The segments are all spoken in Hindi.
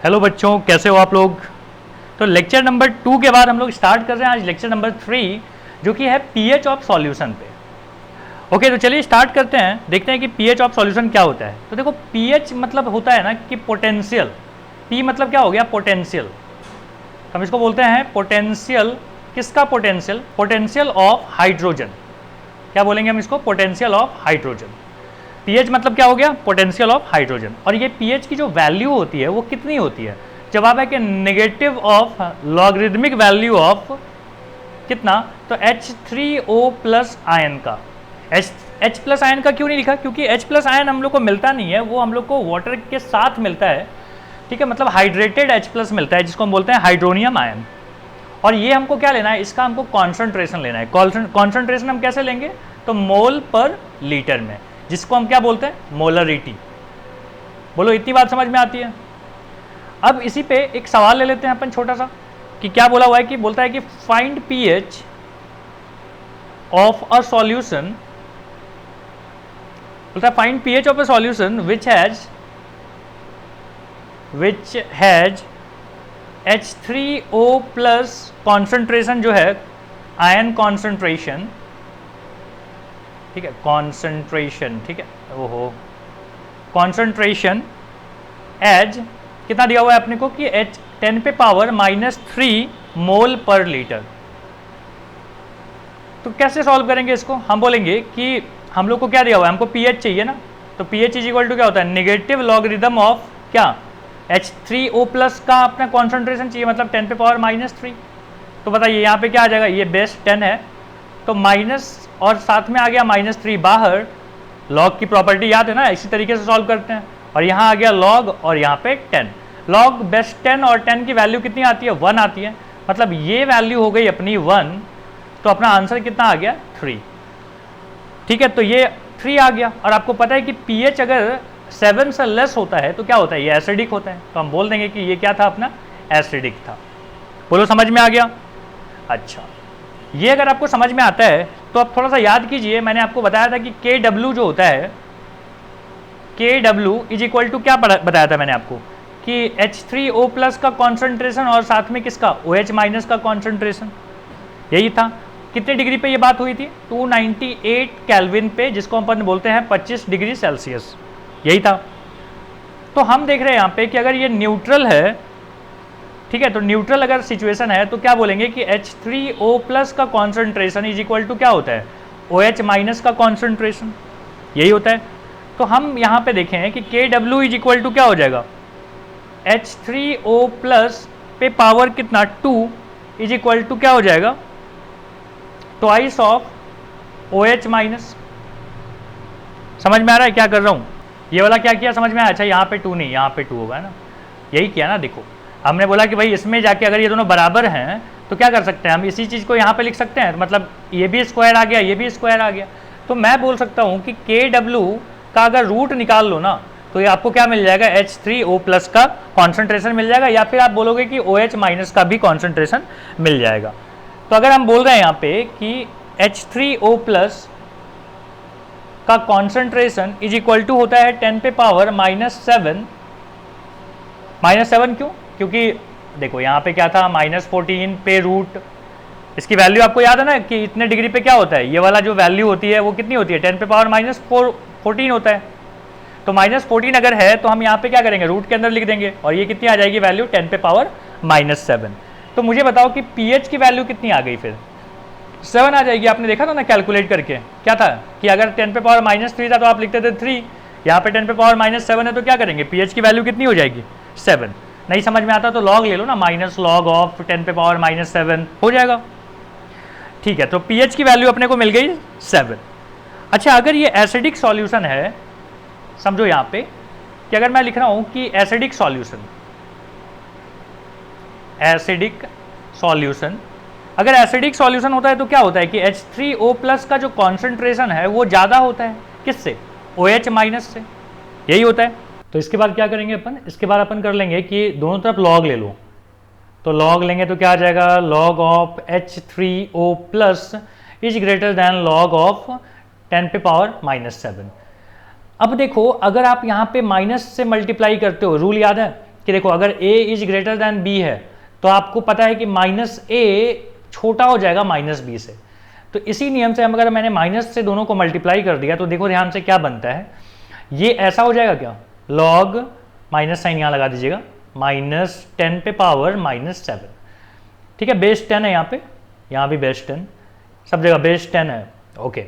हेलो बच्चों, कैसे हो आप लोग। तो लेक्चर नंबर 2 के बाद हम लोग स्टार्ट कर रहे हैं आज लेक्चर नंबर 3 जो कि है पीएच ऑफ सॉल्यूशन पे। ओके, तो चलिए स्टार्ट करते हैं, देखते हैं कि पीएच ऑफ सॉल्यूशन क्या होता है। तो देखो, पीएच मतलब होता है ना कि पोटेंशियल। पी मतलब क्या हो गया, पोटेंशियल। हम इसको बोलते हैं पोटेंशियल। किसका पोटेंशियल? Potential of hydrogen. क्या बोलेंगे हम इसको? Potential of hydrogen. पीएच मतलब क्या हो गया? Potential of hydrogen. और ये पीएच की जो वैल्यू होती है वो कितनी होती है? जवाब है कि negative of logarithmic value of कितना? तो H3O प्लस आयन का। H प्लस आयन का क्यों नहीं लिखा? क्योंकि H प्लस आयन हम लोग को मिलता नहीं है, वो हम लोग को वाटर के साथ मिलता है। ठीक है, मतलब हाइड्रेटेड H प्लस मिलता है जिसको हम बोलते हैं हाइड्रोनियम आयन। और ये हमको क्या लेना है? इसका हमको कॉन्सेंट्रेशन लेना है। कॉन्सेंट्रेशन हम कैसे लेंगे? तो मोल पर लीटर में, जिसको हम क्या बोलते हैं? मोलरिटी। बोलो, इतनी बात समझ में आती है? अब इसी पे एक सवाल ले लेते हैं अपन छोटा सा, कि क्या बोला हुआ है कि बोलता है कि find pH of a solution. बोलता है find pH of a solution which has H3O plus concentration जो है, आयन कॉन्सेंट्रेशन। ठीक है, कॉन्सेंट्रेशन, ठीक है, ओहो, कॉन्सेंट्रेशन एज कितना दिया हुआ है अपने को कि H 10 पे पावर -3 मोल पर लीटर। तो कैसे सॉल्व करेंगे इसको? हम बोलेंगे कि हम लोग को क्या दिया हुआ है, हमको पीएच चाहिए ना। तो पीएच इज इक्वल टू क्या होता है? नेगेटिव लॉगरिदम ऑफ क्या? H3O प्लस का अपना कॉन्सेंट्रेशन चाहिए, मतलब 10 पे पावर -3। तो बताइए यहाँ पे क्या आ जाएगा? ये बेस 10 है तो माइनस और साथ में आ गया -3 बाहर। लॉग की प्रॉपर्टी याद है ना, इसी तरीके से सॉल्व करते हैं। और यहाँ आ गया लॉग और यहाँ पे 10। लॉग बेस 10 और 10 की वैल्यू कितनी आती है? 1 आती है। मतलब ये वैल्यू हो गई अपनी 1, तो अपना आंसर कितना आ गया? 3। ठीक है, तो ये 3 आ गया। और आपको पता है कि पीएच अगर 7 से लेस होता है तो क्या होता है? ये एसिडिक होता है। तो हम बोल देंगे कि ये क्या था? अपना एसिडिक था। बोलो, समझ में आ गया? अच्छा, ये अगर आपको समझ में आता है तो आप थोड़ा सा याद कीजिए। मैंने आपको बताया था कि KW जो होता है, KW इज इक्वल टू क्या बताया था मैंने आपको? कि H3O प्लस का कॉन्सेंट्रेशन और साथ में किसका? OH माइनस का कॉन्सेंट्रेशन। यही था। कितने डिग्री पे ये बात हुई थी? 298 केल्विन पे, जिसको अपन बोलते हैं 25 डिग्री सेल्सियस। यही था। तो हम देख रहे हैं यहाँ पे कि अगर ये न्यूट्रल है, ठीक है, तो न्यूट्रल अगर सिचुएशन है तो क्या बोलेंगे कि H3O प्लस का कॉन्सेंट्रेशन इज इक्वल टू क्या होता है? OH माइनस का कॉन्सेंट्रेशन। यही होता है। तो हम यहाँ पे देखें कि KW इज इक्वल टू क्या हो जाएगा? H3O प्लस पे पावर कितना? 2 इज इक्वल टू क्या हो जाएगा? Twice of OH minus. समझ में आ रहा है क्या कर रहा हूँ? ये वाला क्या किया समझ में आया? अच्छा, यहाँ पे 2 नहीं, यहाँ पे 2 होगा ना। यही किया ना। देखो, हमने बोला कि भाई इसमें जाके अगर ये दोनों बराबर हैं तो क्या कर सकते हैं? हम इसी चीज़ को यहाँ पे लिख सकते हैं। मतलब ये भी स्क्वायर आ गया, ये भी स्क्वायर आ गया। तो मैं बोल सकता हूँ कि KW का अगर रूट निकाल लो ना तो ये आपको क्या मिल जाएगा? H3O प्लस का कॉन्सेंट्रेशन मिल जाएगा, या फिर आप बोलोगे कि OH माइनस का भी कॉन्सेंट्रेशन मिल जाएगा। तो अगर हम बोल रहे हैं यहाँ पे कि H3O प्लस का कॉन्सेंट्रेशन इज इक्वल टू होता है 10 पे पावर -7। -7 क्यों? क्योंकि देखो यहाँ पे क्या था? -14 पे रूट। इसकी वैल्यू आपको याद है ना कि इतने डिग्री पे क्या होता है? ये वाला जो वैल्यू होती है वो कितनी होती है? 10 पे पावर -14 होता है। तो -14 अगर है तो हम यहाँ पे क्या करेंगे? रूट के अंदर लिख देंगे और ये कितनी आ जाएगी वैल्यू? 10 पे पावर -7। तो मुझे बताओ कि पीएच की वैल्यू कितनी आ गई? फिर 7 आ जाएगी। आपने देखा था ना कैलकुलेट करके, क्या था कि अगर 10 पे पावर -3 था तो आप लिखते थे 3। यहाँ पे 10 पे पावर -7 है तो क्या करेंगे? पीएच की वैल्यू कितनी हो जाएगी? 7। नहीं समझ में आता तो लॉग ले लो ना, माइनस लॉग ऑफ 10 पे पावर -7 हो जाएगा। ठीक है, तो पीएच की वैल्यू अपने को मिल गई 7। अच्छा, अगर ये एसिडिक सॉल्यूशन है, समझो यहाँ पे कि अगर मैं लिख रहा हूँ कि एसिडिक सॉल्यूशन, अगर एसिडिक सॉल्यूशन होता है तो क्या होता है कि H3O प्लस का जो कॉन्सेंट्रेशन है वो ज़्यादा होता है। किससे? OH माइनस से। यही होता है। तो इसके बाद क्या करेंगे अपन? इसके बाद अपन कर लेंगे कि दोनों तरफ लॉग ले लो। तो लॉग लेंगे तो क्या आ जाएगा? Log of H3O plus is greater than log of 10 पे पावर -7। अब देखो, अगर आप यहाँ पे माइनस से मल्टीप्लाई करते हो, रूल याद है कि देखो अगर a is greater than b है तो आपको पता है कि माइनस a छोटा हो जाएगा माइनस b से। तो इसी नियम से हम अगर मैंने माइनस से दोनों को मल्टीप्लाई कर दिया तो देखो ध्यान से क्या बनता है, ये ऐसा हो जाएगा क्या, लॉग माइनस साइन यहां लगा दीजिएगा, -10 पे पावर -7, ठीक है, बेस 10 है यहाँ भी बेस 10, सब जगह बेस 10 है। ओके,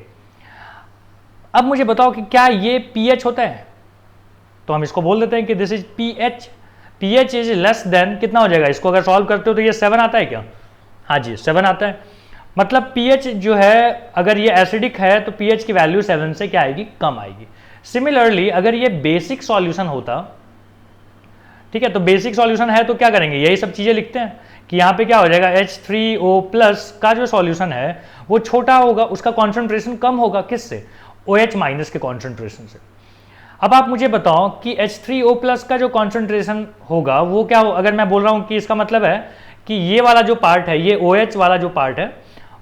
अब मुझे बताओ कि क्या ये pH होता है, तो हम इसको बोल देते हैं कि this is pH। pH is less than कितना हो जाएगा, इसको अगर सॉल्व करते हो तो ये 7 आता है क्या, हाँ जी 7 आता है। मतलब pH जो है अगर ये एसिडिक है तो pH की वैल्यू 7 से क्या आएगी, कम आएगी। सिमिलरली अगर ये बेसिक सॉल्यूशन होता, ठीक है, तो बेसिक सॉल्यूशन है तो क्या करेंगे, यही सब चीजें लिखते हैं कि यहाँ पे क्या हो जाएगा, H3O+ का जो सॉल्यूशन है वो छोटा होगा, उसका कॉन्सेंट्रेशन कम होगा, किससे, OH- के कॉन्सेंट्रेशन से। अब आप मुझे बताओ कि H3O+ का जो कॉन्सेंट्रेशन होगा वो क्या हो, अगर मैं बोल रहा हूँ कि इसका मतलब है कि ये वाला जो पार्ट है, ये OH वाला जो पार्ट है,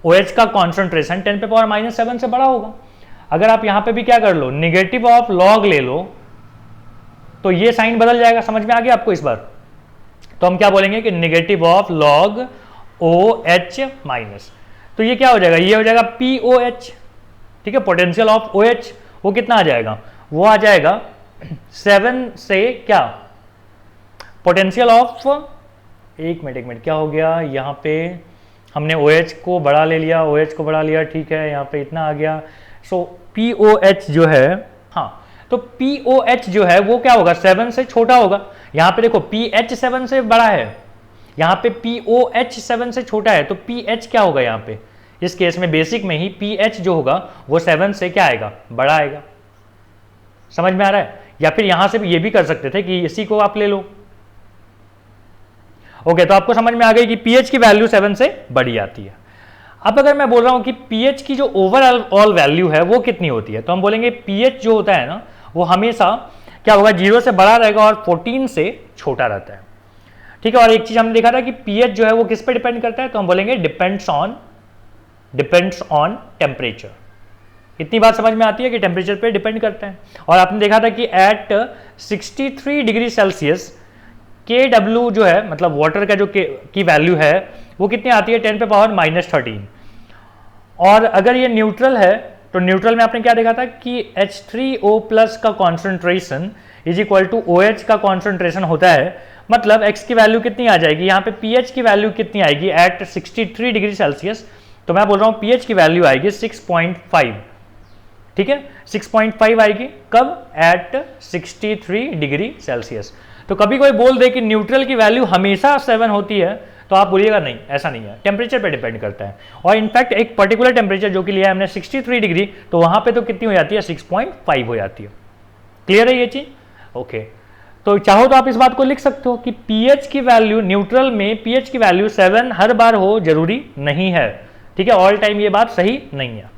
OH का कॉन्सेंट्रेशन 10⁻⁻7 से बड़ा होगा। अगर आप यहाँ पे भी क्या कर लो, निगेटिव ऑफ लॉग ले लो तो ये साइन बदल जाएगा, समझ में आ गया आपको इस बार। तो हम क्या बोलेंगे कि निगेटिव ऑफ लॉग OH-, तो ये क्या हो जाएगा, ये हो जाएगा POH, ठीक है, पोटेंशियल ऑफ OH वो कितना आ जाएगा, वो आ जाएगा 7 से क्या, पोटेंशियल ऑफ, एक मिनट क्या हो गया, यहाँ पे हमने OH को बढ़ा ले लिया, OH को बढ़ा लिया, ठीक है, यहाँ पे इतना आ गया। सो POH जो है, हाँ, तो POH जो है वो क्या होगा, 7 से छोटा होगा। यहाँ पे देखो pH 7 से बड़ा है, यहाँ पे POH 7 से छोटा है, तो pH क्या होगा यहाँ पे, इस केस में बेसिक में ही pH जो होगा वो 7 से क्या आएगा, बड़ा आएगा। समझ में आ रहा है, या फिर यहां से भी ये भी कर सकते थे कि इसी को आप ले लो। ओके, तो आपको समझ में आ गई कि pH की वैल्यू 7 से बड़ी आती है। अब अगर मैं बोल रहा हूं कि pH की जो ओवरऑल वैल्यू है वो कितनी होती है, तो हम बोलेंगे pH जो होता है ना वो हमेशा क्या होगा, 0 से बड़ा रहेगा और 14 से छोटा रहता है, ठीक है। और एक चीज हमने देखा था कि pH जो है वो किस पे डिपेंड करता है, तो हम बोलेंगे डिपेंड्स ऑन टेम्परेचर। इतनी बात समझ में आती है कि टेम्परेचर पे डिपेंड करता है। और आपने देखा था कि एट 63 डिग्री सेल्सियस Kw जो है, मतलब वाटर का जो की वैल्यू है वो कितनी आती है, 10⁻⁻13। और अगर ये न्यूट्रल है तो न्यूट्रल में आपने क्या देखा था कि H3O+ का concentration is equal to OH का कॉन्सेंट्रेशन होता है। मतलब x की वैल्यू कितनी आ जाएगी, यहाँ पे pH की वैल्यू कितनी आएगी एट 63 डिग्री सेल्सियस, तो मैं बोल रहा हूँ pH की वैल्यू आएगी 6.5, ठीक है, 6.5 आएगी कब, एट 63 डिग्री सेल्सियस। तो कभी कोई बोल दे कि न्यूट्रल की वैल्यू हमेशा 7 होती है तो आप बोलिएगा नहीं, ऐसा नहीं है, टेम्परेचर पे डिपेंड करता है। और इनफैक्ट एक पर्टिकुलर टेम्परेचर जो कि लिया है हमने 63 डिग्री, तो वहां पे तो कितनी हो जाती है, 6.5 हो जाती है। क्लियर है ये चीज, ओके। तो चाहो तो आप इस बात को लिख सकते हो कि pH की वैल्यू, न्यूट्रल में pH की वैल्यू 7 हर बार हो जरूरी नहीं है, ठीक है, ऑल टाइम ये बात सही नहीं है।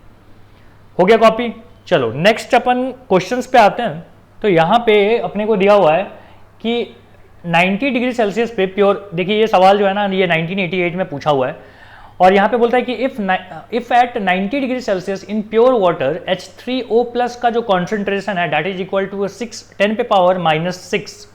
हो गया कॉपी। चलो नेक्स्ट अपन क्वेश्चंस पे आते हैं। तो यहाँ पे अपने को दिया हुआ है कि 90 डिग्री सेल्सियस पे प्योर, देखिए ये सवाल जो है ना ये 1988 में पूछा हुआ है, और यहाँ पे बोलता है कि if at 90 degree Celsius in pure water H3O+ का जो कॉन्सेंट्रेशन है दैट इज इक्वल टू 10⁻⁻6,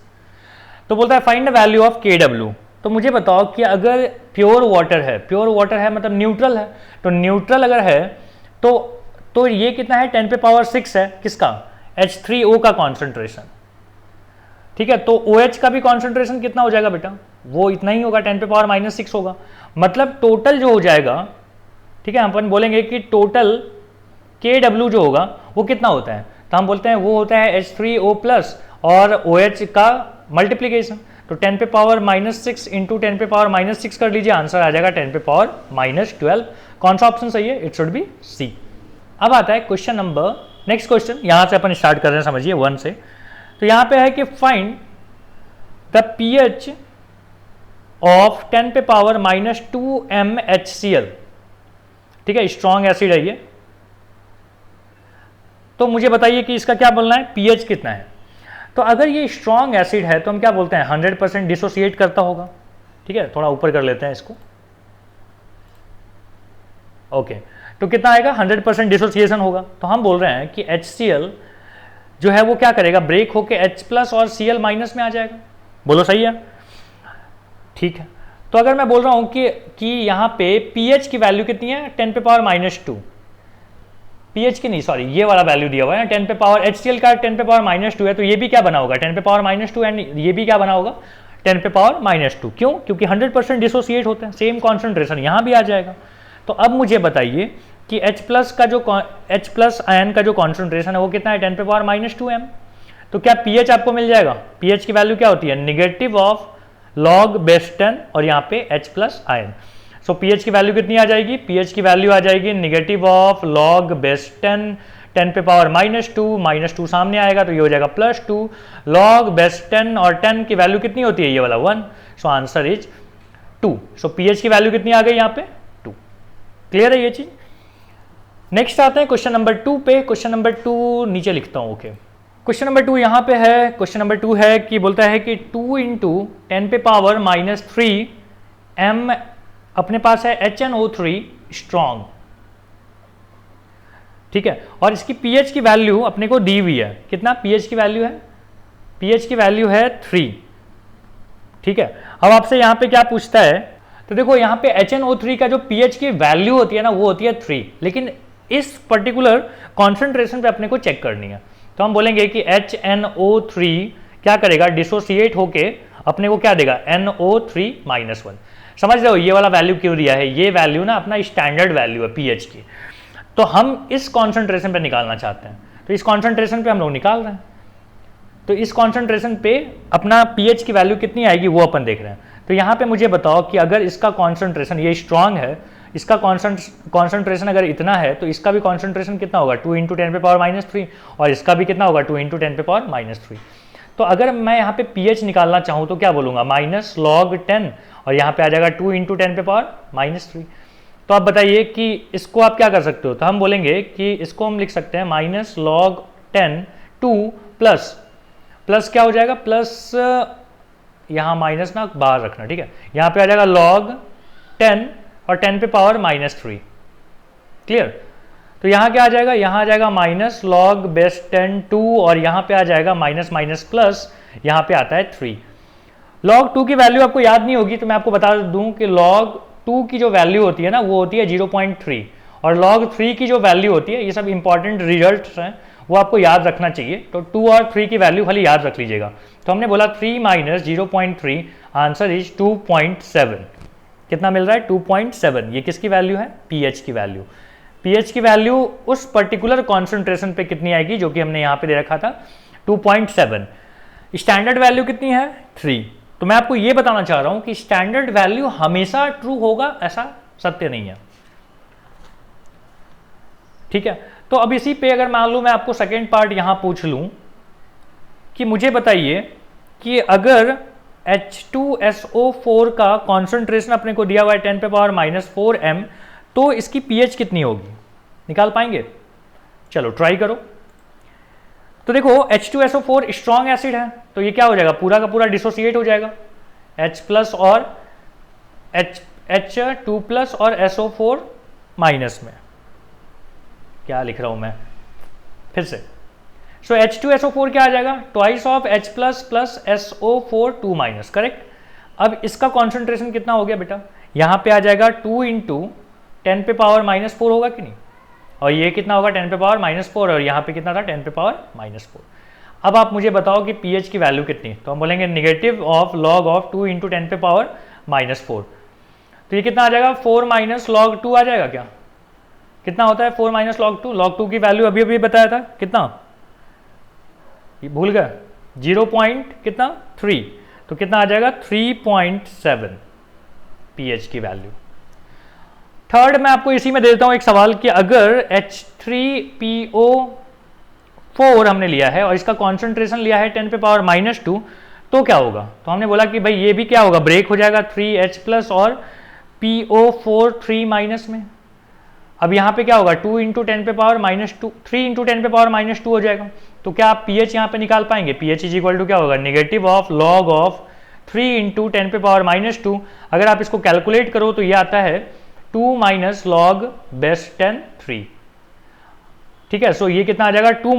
तो बोलता है find the value of Kw। तो मुझे बताओ कि अगर प्योर वाटर है मतलब न्यूट्रल है, तो न्यूट्रल अगर है तो ये कितना है, 10⁻6 है, किसका, H3O का कॉन्सेंट्रेशन, ठीक है। तो OH का भी कॉन्सेंट्रेशन कितना हो जाएगा बेटा, वो इतना ही होगा, 10⁻⁻6 होगा। मतलब टोटल जो हो जाएगा, ठीक है, अपन बोलेंगे कि टोटल Kw जो होगा वो कितना होता है, तो हम बोलते हैं वो होता है H3O+ और OH का मल्टीप्लीकेशन। तो 10⁻⁻6 इंटू 10⁻⁻6 कर लीजिए, आंसर आ जाएगा 10⁻⁻12। कौन सा ऑप्शन सही है, इट शुड बी सी। अब आता है क्वेश्चन नंबर, नेक्स्ट क्वेश्चन, यहां से अपन स्टार्ट कर रहे हैं, समझिए 1 से। तो यहां पे है कि find the pH of 10⁻⁻2 MHCl, ठीक है, स्ट्रॉन्ग एसिड है ये। तो मुझे बताइए कि इसका क्या बोलना है, pH कितना है। तो अगर ये स्ट्रॉन्ग एसिड है तो हम क्या बोलते हैं, 100% डिसोसिएट करता होगा, ठीक है, थोड़ा ऊपर कर लेते हैं इसको, ओके। तो कितना आएगा, 100% डिसोसिएशन होगा। तो हम बोल रहे हैं कि HCl जो है वो क्या करेगा, ब्रेक होके H+ और Cl- में आ जाएगा, बोलो सही है, ठीक है। तो अगर मैं बोल रहा हूं कि यहां पे pH की वैल्यू कितनी है 10 पे पावर -2, pH की नहीं सॉरी ये वाला वैल्यू दिया हुआ है 10 पे पावर, HCl का 10 पे पावर -2 है, तो ये भी क्या बना होगा 10 पे पावर -2 एंड ये भी क्या बना होगा 10 पे पावर -2। क्यों? क्योंकि 100% डिसोसिएट होते हैं, सेम कॉन्सेंट्रेशन यहाँ भी आ जाएगा। तो अब मुझे बताइए कि H+ का जो H+ आयन का जो कॉन्सेंट्रेशन है वो कितना है 10 पे पावर -2 m। तो क्या pH आपको मिल जाएगा? pH की वैल्यू क्या होती है नेगेटिव ऑफ log बेस 10 और यहाँ पे H+ आयन। सो pH की वैल्यू कितनी आ जाएगी? pH की वैल्यू आ जाएगी नेगेटिव ऑफ log बेस 10 पे पावर -2 सामने आएगा तो ये हो जाएगा +2 log बेस 10 और 10 की वैल्यू कितनी होती है ये वाला 1। So answer is 2। So pH की वैल्यू कितनी आ गई यहाँ पे 2। क्लियर है ये चीज। नेक्स्ट आते हैं क्वेश्चन नंबर 2 पे। क्वेश्चन नंबर 2 नीचे लिखता हूं, ओके। क्वेश्चन नंबर 2 यहाँ पे है। क्वेश्चन नंबर 2 है कि बोलता है कि 2 × 10 पे पावर -3 m अपने पास है HNO3 स्ट्रॉन्ग, ठीक है, और इसकी pH की वैल्यू अपने को दी हुई है। कितना pH की वैल्यू है? pH की वैल्यू है 3, ठीक है। अब आपसे यहाँ पे क्या पूछता है, तो देखो यहाँ पे HNO3 का जो pH की वैल्यू होती है ना वो होती है 3, लेकिन इस पर्टिकुलर कॉन्सेंट्रेशन पे अपने को चेक करनी है। तो हम बोलेंगे कि HNO3 क्या करेगा डिसोसिएट होके अपने को क्या देगा NO3-1। समझ रहे हो ये वाला वैल्यू क्यों दिया है? ये वैल्यू ना अपना स्टैंडर्ड वैल्यू है pH की, तो हम इस कॉन्सेंट्रेशन पे निकालना चाहते हैं, तो इस कॉन्सेंट्रेशन पे हम लोग निकाल रहे हैं। तो इस कॉन्सेंट्रेशन पे अपना pH की वैल्यू कितनी आएगी वो अपन देख रहे हैं। तो यहाँ पे मुझे बताओ कि अगर इसका कॉन्सेंट्रेशन ये स्ट्रांग है, इसका कॉन्सेंट्रेशन अगर इतना है तो इसका भी कॉन्सेंट्रेशन कितना होगा 2 × 10 पे पावर -3 और इसका भी कितना होगा 2 × 10 पे पावर -3। तो अगर मैं यहाँ पे pH निकालना चाहूँ तो क्या बोलूँगा -log 10 और यहाँ पे आ जाएगा 2 × 10 पे पावर -3। तो आप बताइए कि इसको आप क्या कर सकते हो? तो हम बोलेंगे कि इसको हम लिख सकते हैं -log 10 2 प्लस क्या हो जाएगा प्लस, यहाँ माइनस ना बाहर रखना, ठीक है, यहाँ पे आ जाएगा log 10 और 10 पे पावर -3। क्लियर? तो यहाँ क्या आ जाएगा? यहाँ आ जाएगा -log बेस 10 2 और यहाँ पे आ जाएगा माइनस प्लस, यहाँ पे आता है 3। log 2 की वैल्यू आपको याद नहीं होगी तो मैं आपको बता दूं कि log 2 की जो वैल्यू होती है ना वो होती है 0.3 और log 3 की जो वैल्यू होती है, ये सब इंपॉर्टेंट रिजल्ट्स हैं वो आपको याद रखना चाहिए। तो 2 और 3 की वैल्यू खाली याद रख लीजिएगा। तो हमने बोला 3 - 0.3 आंसर इज 2.7। कितना मिल रहा है 2.7। ये किसकी वैल्यू है? pH की वैल्यू। pH की वैल्यू उस पर्टिकुलर कॉन्सेंट्रेशन पे कितनी आएगी जो कि हमने यहाँ पे दे रखा था 2.7। स्टैंडर्ड वैल्यू कितनी है 3। तो मैं आपको ये बताना चाह रहा हूं कि स्टैंडर्ड वैल्यू हमेशा ट्रू होगा ऐसा सत्य नहीं है, ठीक है। तो अब इसी पे अगर मान लूं मैं आपको सेकेंड पार्ट यहां पूछ लूं कि मुझे बताइए कि अगर H2SO4 का कॉन्सेंट्रेशन अपने को दिया हुआ है 10 पे पावर -4 m, तो इसकी pH कितनी होगी? निकाल पाएंगे? चलो ट्राई करो। तो देखो H2SO4 स्ट्रॉन्ग एसिड है तो ये क्या हो जाएगा पूरा का पूरा डिसोसिएट हो जाएगा H+ और H2+ और SO4- में। क्या लिख रहा हूं मैं फिर से? सो H2SO4 क्या आ जाएगा twice of H+ plus SO4 2-, correct. अब इसका कॉन्सेंट्रेशन कितना हो गया बेटा? यहाँ पे आ जाएगा 2 × 10 पे पावर -4 होगा कि नहीं, और ये कितना होगा 10 पे पावर -4 और यहाँ पे कितना था 10 पे पावर -4। अब आप मुझे बताओ कि pH की वैल्यू कितनी? तो हम बोलेंगे नेगेटिव ऑफ log ऑफ 2 × 10 पे पावर -4। तो ये कितना आ जाएगा 4 - log 2 आ जाएगा क्या? कितना होता है 4 - log 2? log 2 की वैल्यू अभी अभी बताया था कितना, भूल गया 0. कितना 3, तो कितना आ जाएगा 3.7 pH की वैल्यू। थर्ड मैं आपको इसी में दे देता हूं एक सवाल कि अगर H3PO4 हमने लिया है और इसका कॉन्सेंट्रेशन लिया है 10 पे पावर -2 तो क्या होगा? तो हमने बोला कि भाई ये भी क्या होगा ब्रेक हो जाएगा 3H+ और PO4 3- में। अब यहाँ पे क्या होगा 2 × 10 पे पावर -2 3 × 10 पे पावर -2 हो जाएगा। तो क्या आप pH यहाँ पे निकाल पाएंगे? pH इज इक्वल टू क्या होगा नेगेटिव ऑफ log ऑफ 3 × 10 पे पावर -2। अगर आप इसको कैलकुलेट करो तो ये आता है 2 - log बेस 10 3, ठीक है। सो ये कितना आ जाएगा 2 -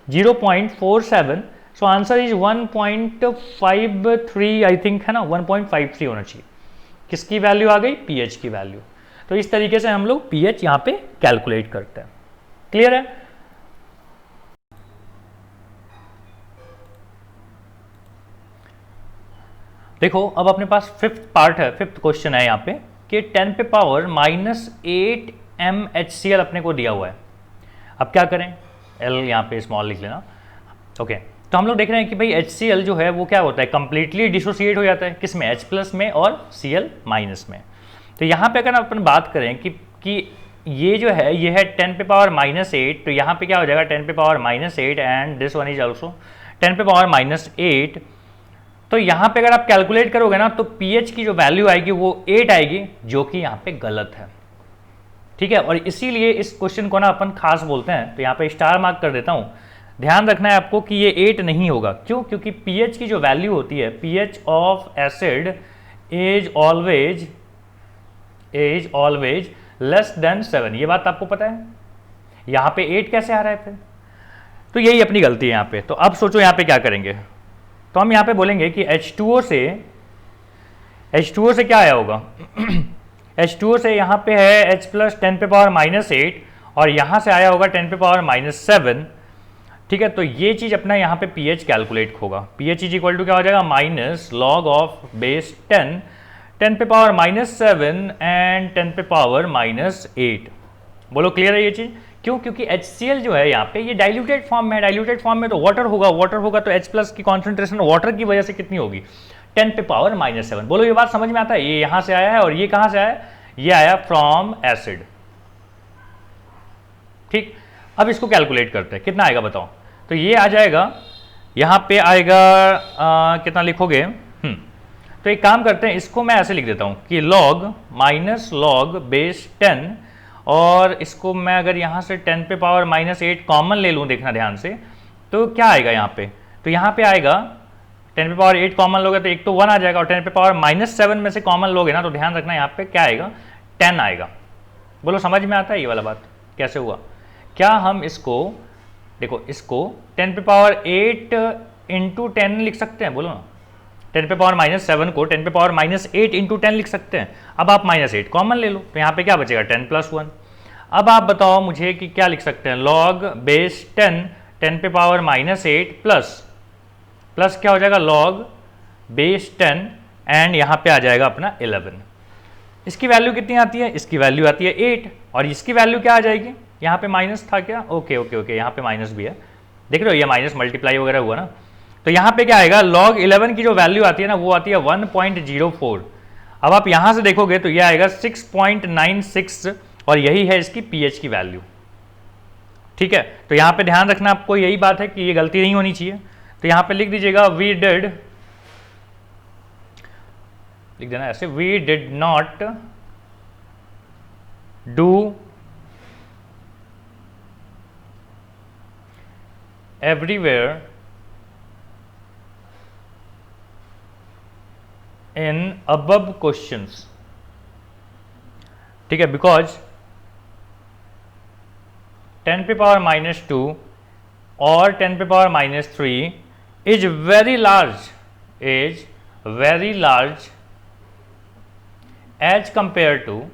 0.47। So answer is 1.53 I think है ना, 1.53 होना चाहिए। किसकी वैल्यू आ गई? पीएच की वैल्यू। तो इस तरीके से हम लोग पीएच यहाँ पे कैलकुलेट करते हैं। क्लियर है? देखो अब अपने पास फिफ्थ पार्ट है, फिफ्थ क्वेश्चन है यहाँ पे कि 10 पे पावर -8 MHCl अपने को दिया हुआ है। अब क्या करें? L यहाँ पे स्मॉल लिख लेना। ओके, तो हम लोग देख रहे हैं कि भाई HCl जो है वो क्या होता है, कंप्लीटली डिसोसिएट हो जाता है किसमें? H+ में और Cl- में। तो यहाँ पे अगर अपन बात करें कि ये जो है ये है 10 पे पावर -8, तो यहाँ पे क्या हो जाएगा 10 पे power -8 and this one is also 10 पे पावर -8। तो यहाँ पे अगर आप कैलकुलेट करोगे ना तो पीएच की जो वैल्यू आएगी वो 8 आएगी, जो कि यहाँ पे गलत है। ठीक है, और इसीलिए इस क्वेश्चन को ना अपन खास बोलते हैं। तो यहाँ पे स्टार मार्क कर देता हूँ। ध्यान रखना है आपको कि ये 8 नहीं होगा। क्यों? क्योंकि पीएच की जो वैल्यू होती है, pH of acid is always less than 7। ये बात आपको पता है। यहाँ पे 8 कैसे आ रहा है फिर? तो यही अपनी गलती है यहाँ पे। तो अब सोचो यहाँ पे क्या करेंगे। तो हम यहाँ पे बोलेंगे कि H2O से क्या आया होगा? H2O से यहाँ पे है H+ 10 पे पावर -8 और यहाँ से आया होगा 10 पे पावर -7। ठीक है, तो ये चीज़ अपना यहाँ पे pH कैलकुलेट होगा। pH इज इक्वल टू क्या हो जाएगा? माइनस लॉग ऑफ बेस 10 पे पावर -7 एंड 10 पे पावर -8। बोलो क्लियर है ये चीज़? क्यों? क्योंकि HCl जो है यहाँ पे ये डाइल्यूटेड फॉर्म में है। डाइल्यूटेड फॉर्म में तो वाटर होगा तो H+ की कॉन्सेंट्रेशन वाटर की वजह से कितनी होगी? 10 पे पावर -7। बोलो ये बात समझ में आता है? ये यहाँ से आया है और ये कहाँ से आया है? ये आया फ्रॉम एसिड। ठीक, अब इसको कैलकुलेट करते हैं। कितना आएगा बताओ? तो ये आ जाएगा, यहाँ पे आएगा कितना लिखोगे? तो एक काम करते हैं, इसको मैं ऐसे लिख देता हूँ कि लॉग बेस 10 और इसको मैं अगर यहाँ से 10 पे पावर -8 कॉमन ले लूँ, देखना ध्यान से, तो क्या आएगा यहाँ पे? तो यहाँ पे आएगा 10 पे पावर 8 कॉमन लोगे तो एक तो 1 आ जाएगा, और 10 पे पावर -7 में से कॉमन लोगे ना तो ध्यान रखना यहाँ पे क्या आएगा? 10 आएगा। बोलो समझ में आता है ये वाला बात कैसे हुआ? क्या हम इसको देखो, इसको 10 पे पावर 8 इंटू 10 लिख सकते हैं? बोलो ना। 10 पे पावर -7 को 10 पे पावर -8 इंटू 10 लिख सकते हैं। अब आप -8 कॉमन ले लो तो यहाँ पे क्या बचेगा? 10 + 1। अब आप बताओ मुझे कि क्या लिख सकते हैं? लॉग बेस 10 पे पावर -8 प्लस क्या हो जाएगा? लॉग बेस 10 एंड यहाँ पे आ जाएगा अपना 11। इसकी वैल्यू कितनी आती है? इसकी वैल्यू आती है 8 और इसकी वैल्यू क्या आ जाएगी? यहाँ पे माइनस था क्या? ओके, यहाँ पे माइनस भी है, देख रहे हो, ये माइनस मल्टीप्लाई वगैरह हुआ ना। तो यहाँ पे क्या आएगा? लॉग 11 की जो वैल्यू आती है ना वो आती है 1.04। अब आप यहाँ से देखोगे तो ये आएगा 6.96 और यही है इसकी पीएच की वैल्यू। ठीक है, तो यहाँ पे ध्यान रखना आपको, यही बात है कि ये गलती नहीं होनी चाहिए। तो यहाँ पे लिख दीजिएगा वी डिड, लिख देना ऐसे, we did not do everywhere in above questions। ठीक है, बिकॉज 10 पे पावर -2 और 10 पे power -3 is very large as compare to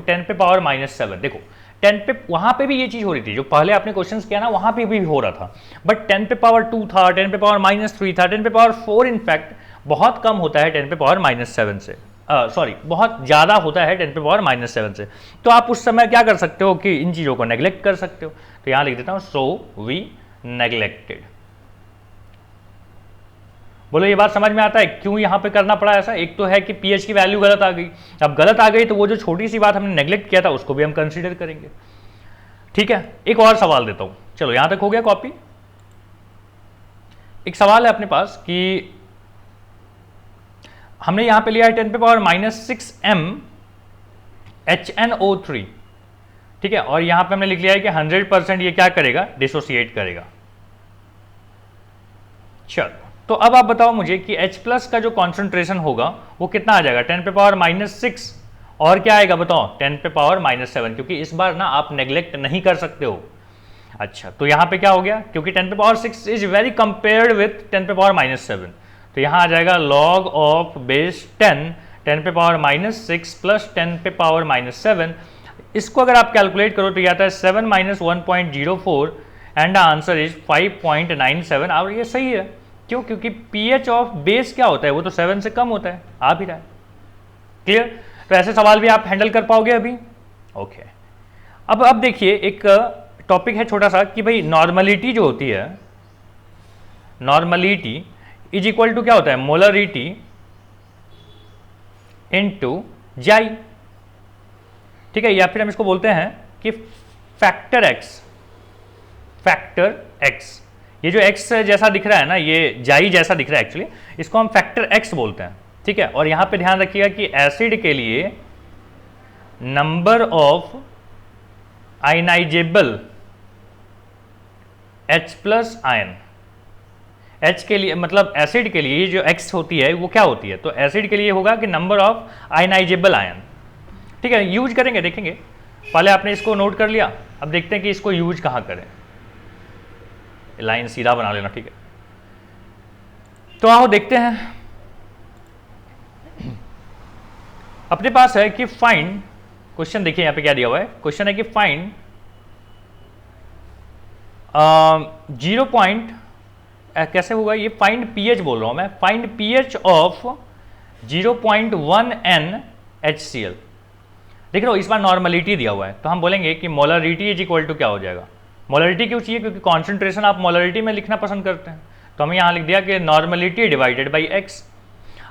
10 पे पावर -7। देखो 10 पे वहां पे भी ये चीज हो रही थी, जो पहले आपने क्वेश्चंस किया ना वहां पे भी हो रहा था, बट 10 पे पावर 2 था, 10 पे पावर -3 था, 10 पे पावर 4 इनफैक्ट बहुत कम होता है 10 पे पावर -7 से, सॉरी बहुत ज़्यादा होता है 10 पे पावर -7 से। तो आप उस समय क्या कर सकते हो कि इन चीज़ों को नेग्लेक्ट कर सकते हो। तो यहाँ लिख देता हूँ सो वी नेग्लेक्टेड। बोलो ये बात समझ में आता है क्यों यहाँ पे करना पड़ा ऐसा? एक तो है कि पीएच की वैल्यू गलत आ गई, अब गलत आ गई तो वो जो छोटी सी बात हमने नेग्लेक्ट किया था उसको भी हम कंसीडर करेंगे। ठीक है, एक और सवाल देता हूं, चलो यहां तक हो गया कॉपी। एक सवाल है अपने पास कि हमने यहां पे लिया है 10 पे पावर -6 m HNO3। ठीक है, और यहां पे हमने लिख लिया है कि 100% ये क्या करेगा? डिसोसिएट करेगा। चलो, तो अब आप बताओ मुझे कि H+ का जो कॉन्सेंट्रेशन होगा वो कितना आ जाएगा? 10 पे पावर -6 और क्या आएगा बताओ? 10 पे पावर -7, क्योंकि इस बार ना आप नेग्लेक्ट नहीं कर सकते हो। अच्छा, तो यहाँ पे क्या हो गया, क्योंकि 10 पे power 6 is very compared with 10 पे पावर -7, तो यहाँ आ जाएगा log ऑफ बेस 10 पे पावर -6 प्लस 10 पे पावर -7। इसको अगर आप कैलकुलेट करो तो ये आता है 7 - 1.04 एंड द आंसर इज 5.97। और ये सही है, क्यों? क्योंकि पीएच ऑफ बेस क्या होता है, वो तो 7 से कम होता है, आ भी रहा है। क्लियर? तो ऐसे सवाल भी आप हैंडल कर पाओगे अभी। ओके, अब देखिए एक टॉपिक है छोटा सा कि भाई नॉर्मलिटी जो होती है, नॉर्मलिटी इज इक्वल टू क्या होता है, मोलरिटी इनटू जाई। ठीक है, या फिर हम इसको बोलते हैं कि फैक्टर एक्स। ये जो एक्स जैसा दिख रहा है ना, ये जाई जैसा दिख रहा है एक्चुअली, इसको हम फैक्टर एक्स बोलते हैं। ठीक है, और यहां पे ध्यान रखिएगा कि एसिड के लिए number of ionisable H+ ion, H के लिए मतलब एसिड के लिए जो X होती है वो क्या होती है, तो एसिड के लिए होगा कि नंबर ऑफ आयनाइजेबल आयन। ठीक है, यूज करेंगे, देखेंगे। पहले आपने इसको नोट कर लिया, अब देखते हैं कि इसको यूज कहां करें। लाइन सीधा बना लेना, ठीक है। तो आओ देखते हैं। अपने पास है कि फाइंड, क्वेश्चन देखिए यहां पे क्या दिया हुआ है, क्वेश्चन है कि फाइंड 0 पॉइंट कैसे होगा ये, फाइंड पीएच बोल रहा हूं मैं, फाइंड पीएच ऑफ 0.1 NaCl। देख रहे हो, इस बार नॉर्मलिटी दिया हुआ है, तो हम बोलेंगे कि मोलरिटी इज इक्वल टू क्या हो जाएगा। मोलरिटी क्यों चाहिए, क्योंकि कॉन्सेंट्रेशन आप मोलरिटी में लिखना पसंद करते हैं, तो हमें यहाँ लिख दिया कि नॉर्मलिटी डिवाइडेड बाई एक्स।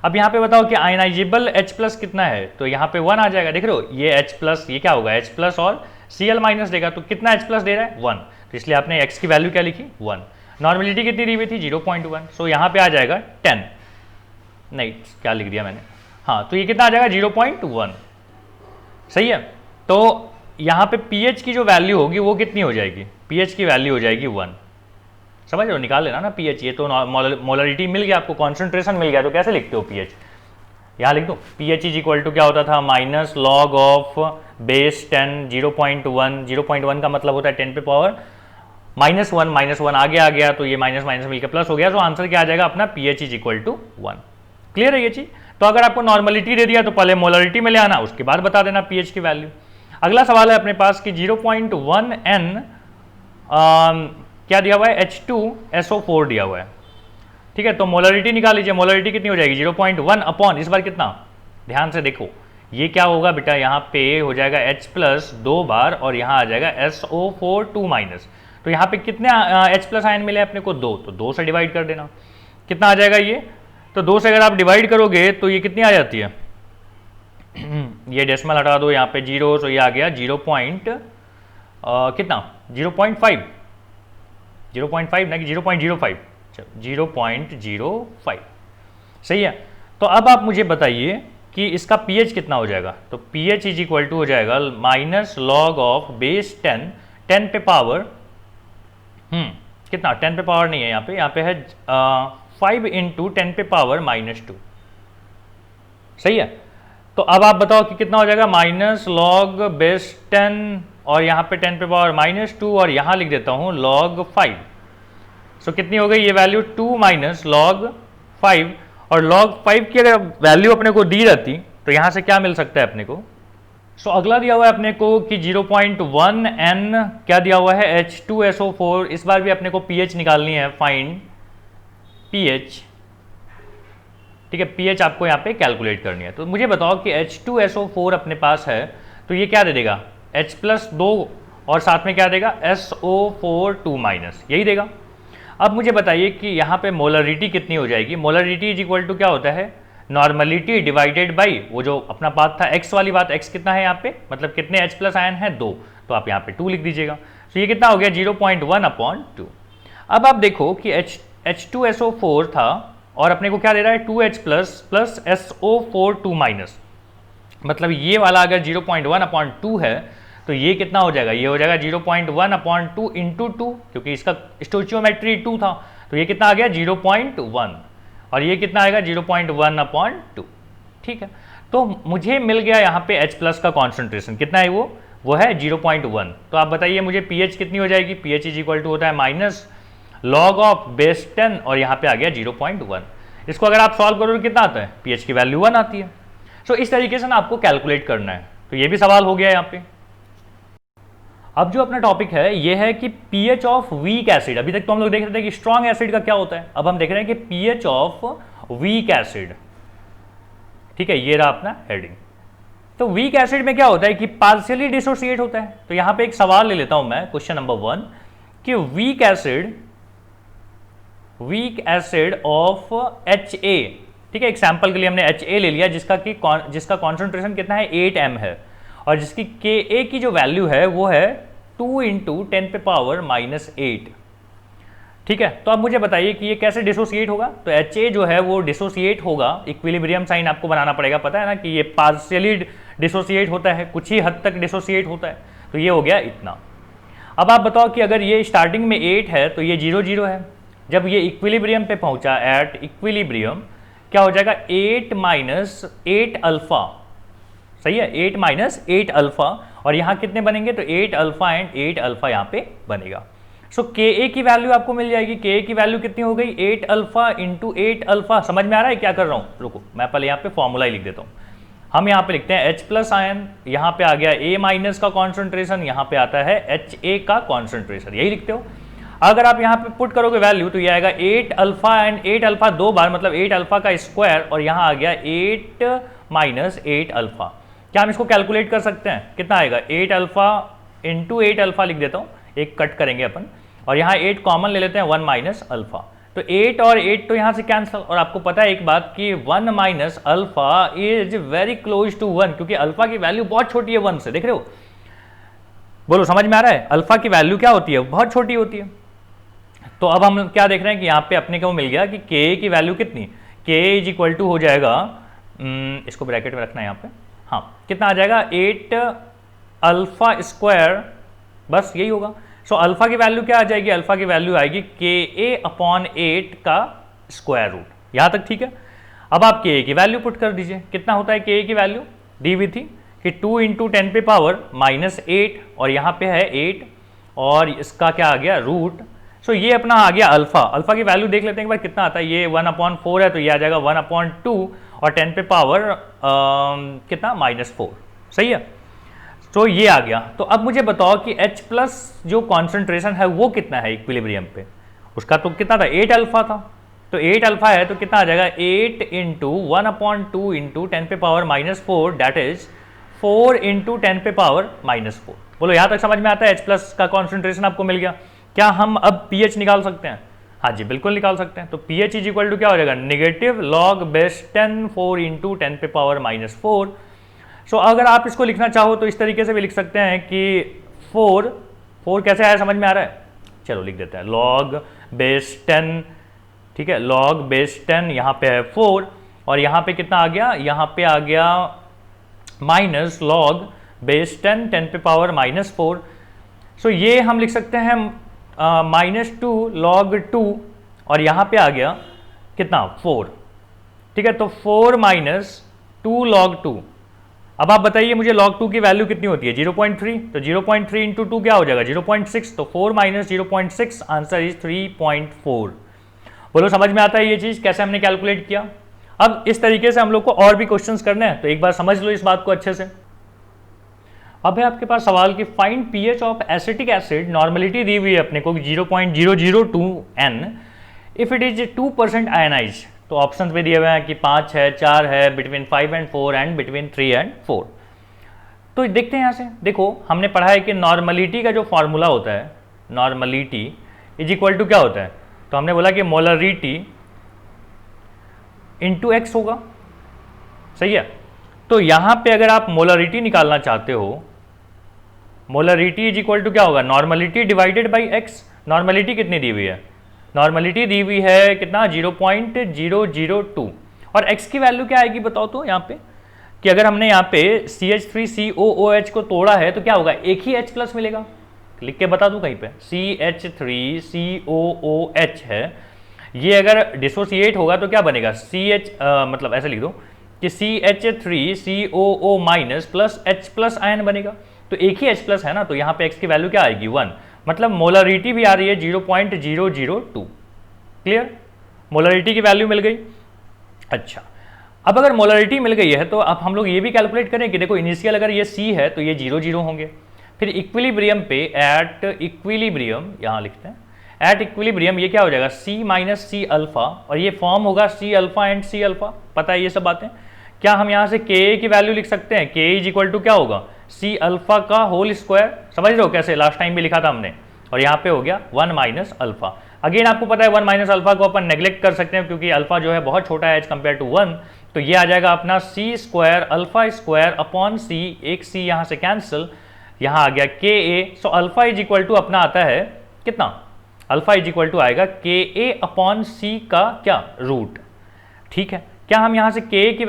अब यहाँ पे बताओ कि आयनाइजेबल H+ कितना है, तो यहाँ पे 1 आ जाएगा। देख रहे हो, ये H+, ये क्या होगा H+ और Cl- देगा, तो कितना H+ दे रहा है 1, तो इसलिए आपने x की वैल्यू क्या लिखी 1। नॉर्मलिटी कितनी दी हुई थी 0.1, सो यहाँ पे आ जाएगा 10, नहीं क्या लिख दिया मैंने, हाँ, तो ये कितना आ जाएगा 0.1। सही है, तो यहाँ पे pH की जो वैल्यू होगी वो कितनी हो जाएगी, pH की वैल्यू हो जाएगी 1। समझ रहे हो, निकाल लेना ना pH, ये तो मोलरिटी मिल गया आपको, कॉन्सेंट्रेशन मिल गया, तो कैसे लिखते हो pH, यहाँ लिख दो pH इज इक्वल टू क्या होता था, माइनस लॉग ऑफ बेस 10 0.1 का मतलब होता है 10 पे पावर -1 आ गया, तो ये माइनस माइनस मिलकर प्लस हो गया, तो आंसर क्या आ जाएगा अपना pH is equal to 1। Clear है ये चीज। तो अगर आपको नॉर्मलिटी दे दिया तो पहले मोलरिटी में ले आना, उसके बाद बता देना pH की वैल्यू। अगला सवाल है अपने पास कि 0.1 N क्या दिया हुआ है, H2SO4 दिया हुआ है। ठीक है, तो मोलरिटी निकाल लीजिए, मोलरिटी कितनी हो जाएगी 0.1 अपॉन इस बार कितना, ध्यान से देखो ये क्या होगा बेटा, यहाँ पे हो जाएगा H+ 2 बार और यहाँ आ जाएगा SO4 2-, तो यहाँ पे कितने H+ आयन मिले अपने को 2, तो 2 से डिवाइड कर देना, कितना आ जाएगा ये, तो 2 से अगर आप डिवाइड करोगे तो ये कितनी आ जाती है ये डेसिमल हटा दो, यहाँ पे 0, तो ये आ गया 0.5 ना कि 0.05, 0.05। सही है, तो अब आप मुझे बताइए कि इसका pH कितना हो जाएगा, तो pH इज इक्वल टू हो जाएगा माइनस लॉग ऑफ बेस 10 पे पावर कितना, 10 पे पावर नहीं है यहाँ पे है 5 × 10 पे पावर -2। सही है, तो अब आप बताओ कि कितना हो जाएगा, माइनस लॉग बेस 10 और यहाँ पे 10 पे पावर -2 और यहाँ लिख देता हूँ log 5। सो कितनी हो गई ये वैल्यू 2 - log 5, और log 5 की अगर वैल्यू अपने को दी रहती तो यहाँ से क्या मिल सकता है अपने को। सो अगला दिया हुआ है अपने को कि 0.1 N क्या दिया हुआ है H2SO4, इस बार भी अपने को pH निकालनी है, फाइंड pH। ठीक है, pH आपको यहाँ पे कैलकुलेट करनी है, तो मुझे बताओ कि H2SO4 अपने पास है तो ये क्या दे देगा H+ 2 और साथ में क्या देगा SO4 2-, यही देगा। अब मुझे बताइए कि यहाँ पे मोलरिटी कितनी हो जाएगी, मोलरिटी इज इक्वल टू क्या होता है, नॉर्मलिटी डिवाइडेड बाई वो जो अपना बात था x वाली बात, x कितना है यहाँ पे, मतलब कितने H+ आयन है 2, तो आप यहाँ पे 2 लिख दीजिएगा, तो ये कितना हो गया 0.1/2। अब आप देखो कि H2SO4 था और अपने को क्या दे रहा है 2H+ प्लस SO4 2-, मतलब ये वाला अगर 0.1/2 है तो ये कितना हो जाएगा, ये हो जाएगा 0.1/2 × 2, क्योंकि इसका स्टोइचियोमेट्री 2 था, तो ये कितना आ गया 0.1, और ये कितना आएगा 0.1/2। ठीक है, तो मुझे मिल गया यहाँ पे H+ का कॉन्सेंट्रेशन कितना है वो वो है 0.1। तो आप बताइए मुझे pH कितनी हो जाएगी, pH इज इक्वल टू होता है माइनस लॉग ऑफ बेस 10 और यहाँ पे आ गया 0.1। इसको अगर आप सॉल्व करो तो कितना आता है, pH की वैल्यू 1 आती है। सो इस तरीके से ना आपको कैलकुलेट करना है। तो ये भी सवाल हो गया यहाँ पे। अब जो अपना टॉपिक है ये है कि pH ऑफ वीक एसिड। अभी तक तो हम लोग देख रहे थे कि स्ट्रॉन्ग एसिड का क्या होता है, अब हम देख रहे हैं कि pH ऑफ वीक एसिड। ठीक है, ये रहा अपना हेडिंग। तो वीक एसिड में क्या होता है कि पार्शियली डिसोसिएट होता है। तो यहां पे एक सवाल ले लेता हूं मैं, क्वेश्चन नंबर 1 कि वीक एसिड ऑफ HA। ठीक है, एग्जांपल के लिए हमने HA ले लिया जिसका कॉन्सेंट्रेशन कितना है 8m है और जिसकी Ka की जो वैल्यू है वो है 2 × 10⁻⁻8। ठीक है, तो अब मुझे बताइए कि ये कैसे डिसोसिएट होगा। तो HA जो है वो डिसोसिएट होगा, इक्विलिब्रियम साइन आपको बनाना पड़ेगा, पता है ना कि ये पार्शियली डिसोसिएट होता है, कुछ ही हद तक डिसोसिएट होता है। तो ये हो गया इतना। अब आप बताओ कि अगर ये स्टार्टिंग में 8 है तो ये 0 0 है, जब ये इक्विलिब्रियम पे पहुंचा एट इक्विलिब्रियम क्या हो जाएगा 8 - 8 अल्फा। सही है, 8 - 8 अल्फा और यहाँ कितने बनेंगे, तो 8 अल्फा एंड 8 अल्फा यहाँ पे बनेगा। सो Ka की वैल्यू आपको मिल जाएगी। Ka की वैल्यू कितनी हो गई 8 अल्फा × 8 अल्फा। समझ में आ रहा है क्या कर रहा हूँ, रुको मैं पहले यहाँ पे फॉर्मूला ही लिख देता हूँ। हम यहाँ पे लिखते हैं H+ आयन, यहाँ पे आ गया A- का कॉन्सेंट्रेशन, यहाँ पे आता है HA का कॉन्सेंट्रेशन, यही लिखते हो। अगर आप यहाँ पे पुट करोगे वैल्यू तो ये आएगा 8 अल्फा एंड 8 अल्फा 2 बार, मतलब 8 अल्फा का स्क्वायर और यहाँ आ गया 8 - 8 अल्फा। क्या हम इसको कैलकुलेट कर सकते हैं, कितना आएगा 8 अल्फा × 8 अल्फा लिख देता हूँ, एक कट करेंगे अपन और यहाँ 8 कॉमन ले लेते हैं 1 - अल्फा। तो 8 और 8 तो यहाँ से कैंसिल। और आपको पता है एक बात कि 1 - alpha is very close to 1, क्योंकि अल्फा की वैल्यू बहुत छोटी है 1 से। देख रहे हो, बोलो समझ में आ रहा है, अल्फा की वैल्यू क्या होती है, बहुत छोटी होती है। तो अब हम क्या देख रहे हैं कि यहाँ पे अपने को मिल गया कि Ka की वैल्यू कितनी, Ka इज इक्वल टू हो जाएगा, इसको ब्रैकेट में रखना है यहाँ पे, हाँ कितना आ जाएगा 8 अल्फा स्क्वायर, बस यही होगा। सो अल्फा की वैल्यू क्या आ जाएगी, अल्फा की वैल्यू आएगी Ka/8 का स्क्वायर रूट। यहाँ तक ठीक है। अब आप Ka की वैल्यू पुट कर दीजिए, कितना होता है Ka की वैल्यू, दी हुई थी कि 2 × 10⁻⁻8 और यहाँ पे है 8 और इसका क्या आ गया रूट। सो ये अपना आ गया अल्फा। अल्फा की वैल्यू देख लेते हैं एक बार कितना आता है, ये 1/4 है तो ये आ जाएगा 1/2 और 10 पे पावर कितना -4। सही है, तो ये आ गया। तो अब मुझे बताओ कि H+ जो कॉन्सेंट्रेशन है वो कितना है इक्विलिब्रियम पे, उसका तो कितना था 8 अल्फा था। तो 8 अल्फा है तो कितना आ जाएगा 8 × 1/2 × 10 पे पावर -4 दैट इज 4 × 10 पे पावर -4। बोलो यहाँ तक समझ में आता है, H+ का कॉन्सेंट्रेशन आपको मिल गया। क्या हम अब pH निकाल सकते हैं, हाँ जी बिल्कुल निकाल सकते हैं। तो pH इज इक्वल टू क्या हो जाएगा नेगेटिव लॉग बेस 10 4 × 10 पे पावर -4। सो अगर आप इसको लिखना चाहो तो इस तरीके से भी लिख सकते हैं कि 4 कैसे आया, समझ में आ रहा है, चलो लिख देते हैं लॉग बेस 10। ठीक है, लॉग बेस 10 यहाँ पे है 4 और यहाँ पे कितना आ गया, यहाँ पे आ गया माइनस लॉग बेस 10 पे पावर -4। सो ये हम लिख सकते हैं -2 log 2 और यहाँ पे आ गया कितना 4। ठीक है, तो 4 - 2 log 2। अब आप बताइए मुझे log 2 की वैल्यू कितनी होती है 0.3, तो 0.3 × 2 क्या हो जाएगा 0.6, तो 4 - 0.6 आंसर इज 3.4। बोलो समझ में आता है ये चीज़ कैसे हमने कैलकुलेट किया। अब इस तरीके से हम लोग को और भी क्वेश्चंस करने हैं, तो एक बार समझ लो इस बात को अच्छे से। अब है आपके पास सवाल कि find pH of acetic acid, normality दी हुई है अपने को 0.002 N if it is 2% ionize. तो ऑप्शन पे दिए हुए हैं कि 5 है, 4 है, between 5 and 4 and between 3 and 4। तो देखते हैं यहाँ से, देखो हमने पढ़ा है कि नॉर्मलिटी का जो फॉर्मूला होता है, नॉर्मलिटी इज इक्वल टू क्या होता है, तो हमने बोला कि मोलरिटी इंटू एक्स होगा। सही है, तो यहाँ पे अगर आप मोलरिटी निकालना चाहते हो, मोलरिटी इज इक्वल टू क्या होगा normality divided by x. Normality कितनी दी हुई है, नॉर्मलिटी दी हुई है कितना 0.002 और एक्स की वैल्यू क्या आएगी बताओ तो यहाँ पे, कि अगर हमने यहाँ पे CH3COOH को तोड़ा है तो क्या होगा एक ही H+ मिलेगा। लिख के बता दूं कहीं पे CH3COOH है, ये अगर डिसोसिएट होगा तो क्या बनेगा मतलब ऐसे लिख दो कि CH3COO- + H+ आयन बनेगा। तो एक ही H प्लस है ना, तो यहाँ पे X की वैल्यू क्या आएगी 1, मतलब मोलरिटी भी आ रही है 0.002। क्लियर, मोलरिटी की वैल्यू मिल गई। अच्छा, अब अगर मोलरिटी मिल गई है तो अब हम लोग ये भी कैलकुलेट करें कि देखो इनिशियल अगर ये C है तो ये 0 0 होंगे, फिर इक्विलिब्रियम पे एट इक्विलिब्रियम, यहाँ लिखते हैं एट इक्विलिब्रियम, ये क्या हो जाएगा C माइनस सी अल्फा, और ये फॉर्म होगा C alpha and C alpha, पता है ये सब बातें। क्या हम यहाँ से Ka की वैल्यू लिख सकते हैं, Ka इज इक्वल टू क्या होगा C अल्फा का होल स्क्वायर, समझ रहे हो कैसे, लास्ट टाइम भी लिखा था हमने, और यहाँ पे हो गया 1 माइनस अल्फा। अगेन आपको पता है 1 माइनस अल्फा को अपन नेग्लेक्ट कर सकते हैं क्योंकि अल्फा जो है बहुत छोटा है एज कम्पेयर टू 1, तो ये आ जाएगा अपना C square alpha square upon C, एक C यहाँ से कैंसिल, यहाँ आ गया Ka। So alpha is equal to अपना आता है कितना, अल्फा इज इक्वल टू आएगा Ka अपॉन C का क्या रूट। ठीक है, क्या हम यहाँ से Ka की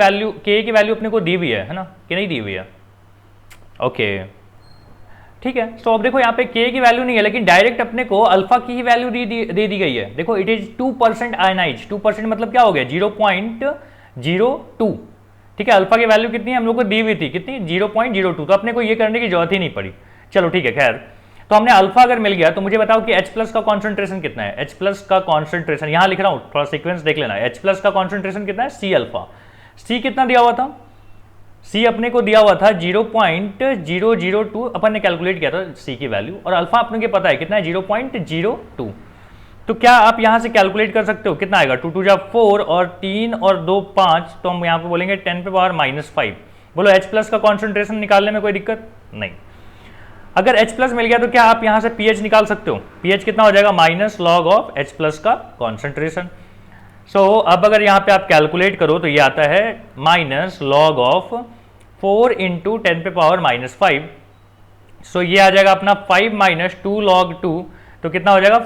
वैल्यू अपने को दी हुई है ना, कि नहीं दी हुई है, ओके ठीक है। सो अब देखो यहाँ पे K की वैल्यू नहीं है, लेकिन डायरेक्ट अपने को अल्फा की ही वैल्यू दे दी गई है। देखो इट इज 2% आयनाइज, 2% मतलब क्या हो गया 0.02। ठीक है, अल्फा की वैल्यू कितनी हम लोग को दी हुई थी, कितनी 0.02, तो अपने को ये करने की जरूरत ही नहीं पड़ी। चलो ठीक है, खैर तो हमने अल्फा अगर मिल गया तो मुझे बताओ कि H प्लस का कॉन्सेंट्रेशन कितना है। H प्लस का कॉन्सेंट्रेशन यहाँ लिख रहा हूँ, थोड़ा सीक्वेंस देख लेना। H प्लस का कॉन्सेंट्रेशन कितना है C अल्फा, C कितना दिया हुआ था, C अपने को दिया हुआ था 0.002, अपन ने कैलकुलेट किया था C की वैल्यू, और अल्फा अपने को पता है कितना है 0.02। तो क्या आप यहाँ से कैलकुलेट कर सकते हो कितना आएगा, 2 2 जा 4 और 3 और 2 5, तो हम यहाँ पे बोलेंगे 10 पे पावर -5। बोलो H प्लस का कॉन्सेंट्रेशन निकालने में कोई दिक्कत नहीं। अगर H प्लस मिल गया तो क्या आप यहाँ से pH निकाल सकते हो, pH कितना हो जाएगा minus log of H plus का कॉन्सेंट्रेशन। सो अब अगर यहाँ पे आप कैलकुलेट करो तो ये आता है माइनस लॉग ऑफ 4 इंटू 10 पे पावर -5। सो ये आ जाएगा अपना 5 माइनस 2 लॉग 2, तो कितना हो जाएगा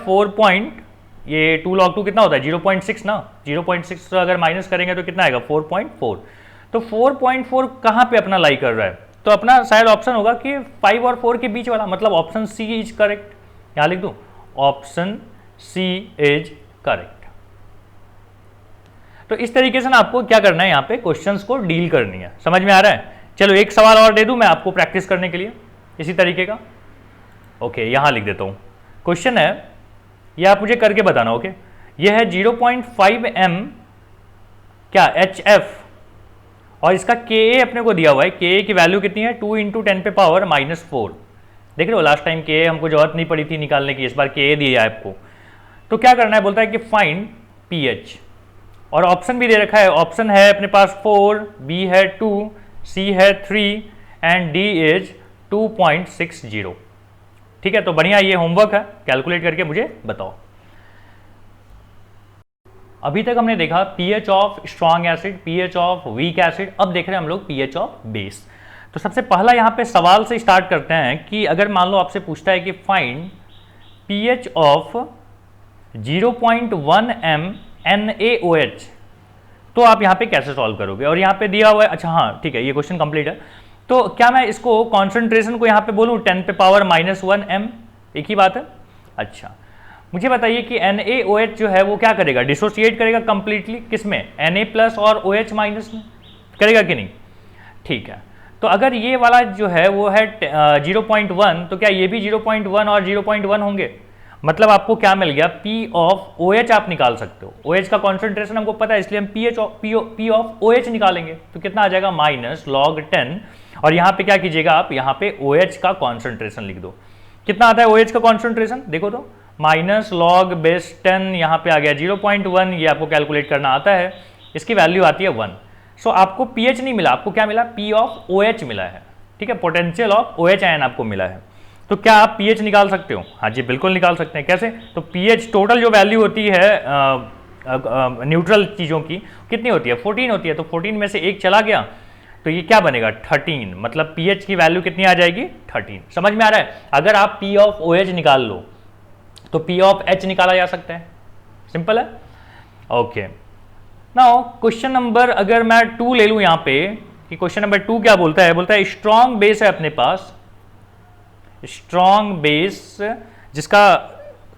2 लॉग 2 कितना होता है 0.6 ना, 0.6 अगर माइनस करेंगे तो कितना आएगा 4.4। तो 4.4 कहाँ पे अपना लाई कर रहा है, तो अपना शायद ऑप्शन होगा कि 5 और 4 के बीच वाला, मतलब ऑप्शन सी इज करेक्ट। यहाँ लिख दूं ऑप्शन सी इज करेक्ट। तो इस तरीके से ना आपको क्या करना है, यहाँ पे क्वेश्चंस को डील करनी है, समझ में आ रहा है। चलो एक सवाल और दे दूं मैं आपको प्रैक्टिस करने के लिए इसी तरीके का। ओके यहाँ लिख देता हूँ, क्वेश्चन है ये आप मुझे करके बताना। ओके ये है 0.5 m क्या HF, और इसका Ka अपने को दिया हुआ है, Ka की वैल्यू कितनी है 2 इंटू 10 पे पावर -4। देख रहे हो लास्ट टाइम Ka हमको जरूरत नहीं पड़ी थी निकालने की, इस बार Ka दिया है आपको। तो क्या करना है, बोलता है कि फाइंड pH, और ऑप्शन भी दे रखा है, ऑप्शन है अपने पास 4, B है 2, C है 3 एंड D इज 2.60। ठीक है, तो बढ़िया ये होमवर्क है, कैलकुलेट करके मुझे बताओ। अभी तक हमने देखा pH of strong acid, pH of weak acid, अब देख रहे हैं हम लोग pH ऑफ बेस। तो सबसे पहला यहाँ पे सवाल से स्टार्ट करते हैं कि अगर मान लो आपसे पूछता है कि find pH of 0.1 m NaOH, तो आप यहाँ पे कैसे सॉल्व करोगे, और यहाँ पे दिया हुआ है। अच्छा हाँ ठीक है, ये क्वेश्चन कंप्लीट है। तो क्या मैं इसको कॉन्सेंट्रेशन को यहाँ पे बोलूँ 10 पे पावर -1 m, एक ही बात है। अच्छा मुझे बताइए कि NaOH जो है वो क्या करेगा, डिसोसिएट करेगा कंप्लीटली किसमें, Na प्लस और OH माइनस में, करेगा कि नहीं। ठीक है, तो अगर ये वाला जो है वो है 0.1, तो क्या ये भी 0.1 और 0.1 होंगे, मतलब आपको क्या मिल गया P ऑफ OH आप निकाल सकते हो। OH का कॉन्सेंट्रेशन हमको पता है, इसलिए हम P ऑफ OH निकालेंगे, तो कितना आ जाएगा माइनस लॉग 10, और यहाँ पे क्या कीजिएगा आप, यहाँ पे OH का कॉन्सेंट्रेशन लिख दो। कितना आता है OH का कॉन्सेंट्रेशन, देखो तो माइनस लॉग बेस 10, यहाँ पे आ गया 0.1, ये आपको कैलकुलेट करना आता है, इसकी वैल्यू आती है 1। सो आपको pH नहीं मिला, आपको क्या मिला, P ऑफ OH मिला है। ठीक है, पोटेंशियल ऑफ OH आयन आपको मिला है। तो क्या आप pH निकाल सकते हो, हाँ जी बिल्कुल निकाल सकते हैं। कैसे, तो pH टोटल जो वैल्यू होती है न्यूट्रल चीज़ों की कितनी होती है 14 होती है, तो 14 में से एक चला गया तो ये क्या बनेगा 13, मतलब pH की वैल्यू कितनी आ जाएगी 13। समझ में आ रहा है। अगर आप P ऑफ OH निकाल लो तो P ऑफ H निकाला जा सकता है, सिंपल है। ओके नाउ क्वेश्चन नंबर अगर मैं 2 ले लूं यहाँ पे, कि क्वेश्चन नंबर 2 क्या बोलता है, बोलता है स्ट्रॉन्ग बेस है अपने पास, स्ट्रॉन्ग बेस जिसका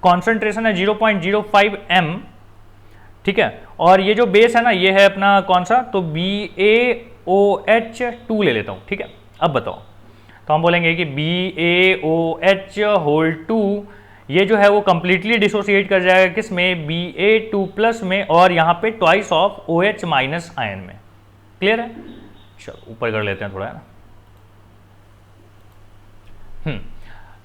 कॉन्सेंट्रेशन है 0.05 m। ठीक है, और ये जो बेस है ना ये है अपना कौन सा, तो BaOH2 ले लेता हूं। ठीक है, अब बताओ, तो हम बोलेंगे कि BaOH होल 2 ये जो है वो कंप्लीटली डिसोसिएट कर जाएगा किस में, Ba2 प्लस में, और यहाँ पे twice of OH minus ion में। क्लियर है? चलो ऊपर कर लेते हैं थोड़ा, है ना।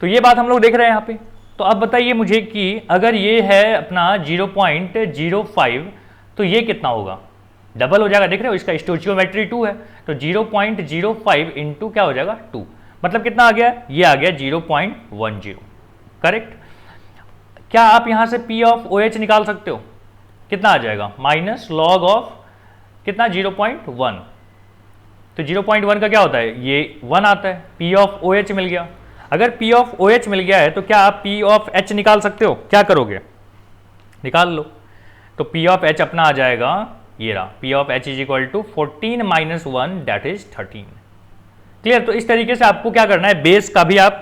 तो ये बात हम लोग देख रहे हैं यहाँ पे। तो अब बताइए मुझे कि अगर ये है अपना 0.05 तो ये कितना होगा, डबल हो जाएगा। देख रहे हो, इसका स्टोइचियोमेट्री 2 है, तो 0.05 इंटू क्या हो जाएगा 2, मतलब कितना आ गया, ये आ गया 0.10। करेक्ट। क्या आप यहां से P ऑफ OH निकाल सकते हो, कितना आ जाएगा, माइनस लॉग ऑफ कितना 0.1, तो 0.1 का क्या होता है, ये 1 आता है। P ऑफ OH मिल गया। अगर P ऑफ OH मिल गया है तो क्या आप P ऑफ H निकाल सकते हो, क्या करोगे, निकाल लो। तो P ऑफ H अपना आ जाएगा, ये रहा, P of H is equal to 14 minus 1 that is 13। Clear. तो इस तरीके से आपको क्या करना है, बेस का भी आप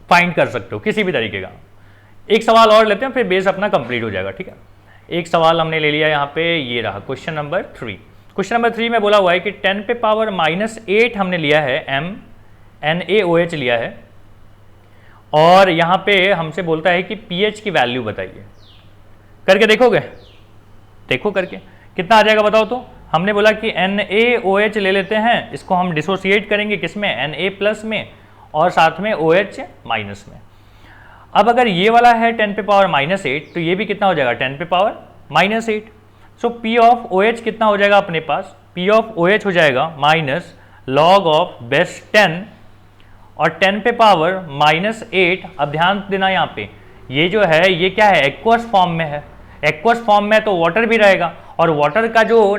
फाइंड कर सकते हो किसी भी तरीके का। एक सवाल और लेते हैं, फिर बेस अपना कंप्लीट हो जाएगा। ठीक है, एक सवाल हमने ले लिया यहाँ पे, ये रहा क्वेश्चन नंबर 3। क्वेश्चन नंबर 3 में बोला हुआ है कि 10 पे पावर -8 हमने लिया है NaOH लिया है, और यहाँ पे हमसे बोलता है कि pH की वैल्यू बताइए। करके देखोगे, देखो करके कितना आ जाएगा बताओ। तो हमने बोला कि NaOH ले लेते हैं, इसको हम डिसोसिएट करेंगे किसमें, Na प्लस में, और साथ में OH माइनस में। अब अगर ये वाला है 10 पे पावर -8 तो ये भी कितना हो जाएगा 10 पे power -8। So P of OH कितना हो जाएगा अपने पास, P ऑफ OH हो जाएगा माइनस लॉग ऑफ बेस 10 और 10 पे पावर -8। अब ध्यान देना यहाँ पे, ये जो है ये क्या है, एक्वस फॉर्म में है। एक्वस फॉर्म में तो वाटर भी रहेगा, और वाटर का जो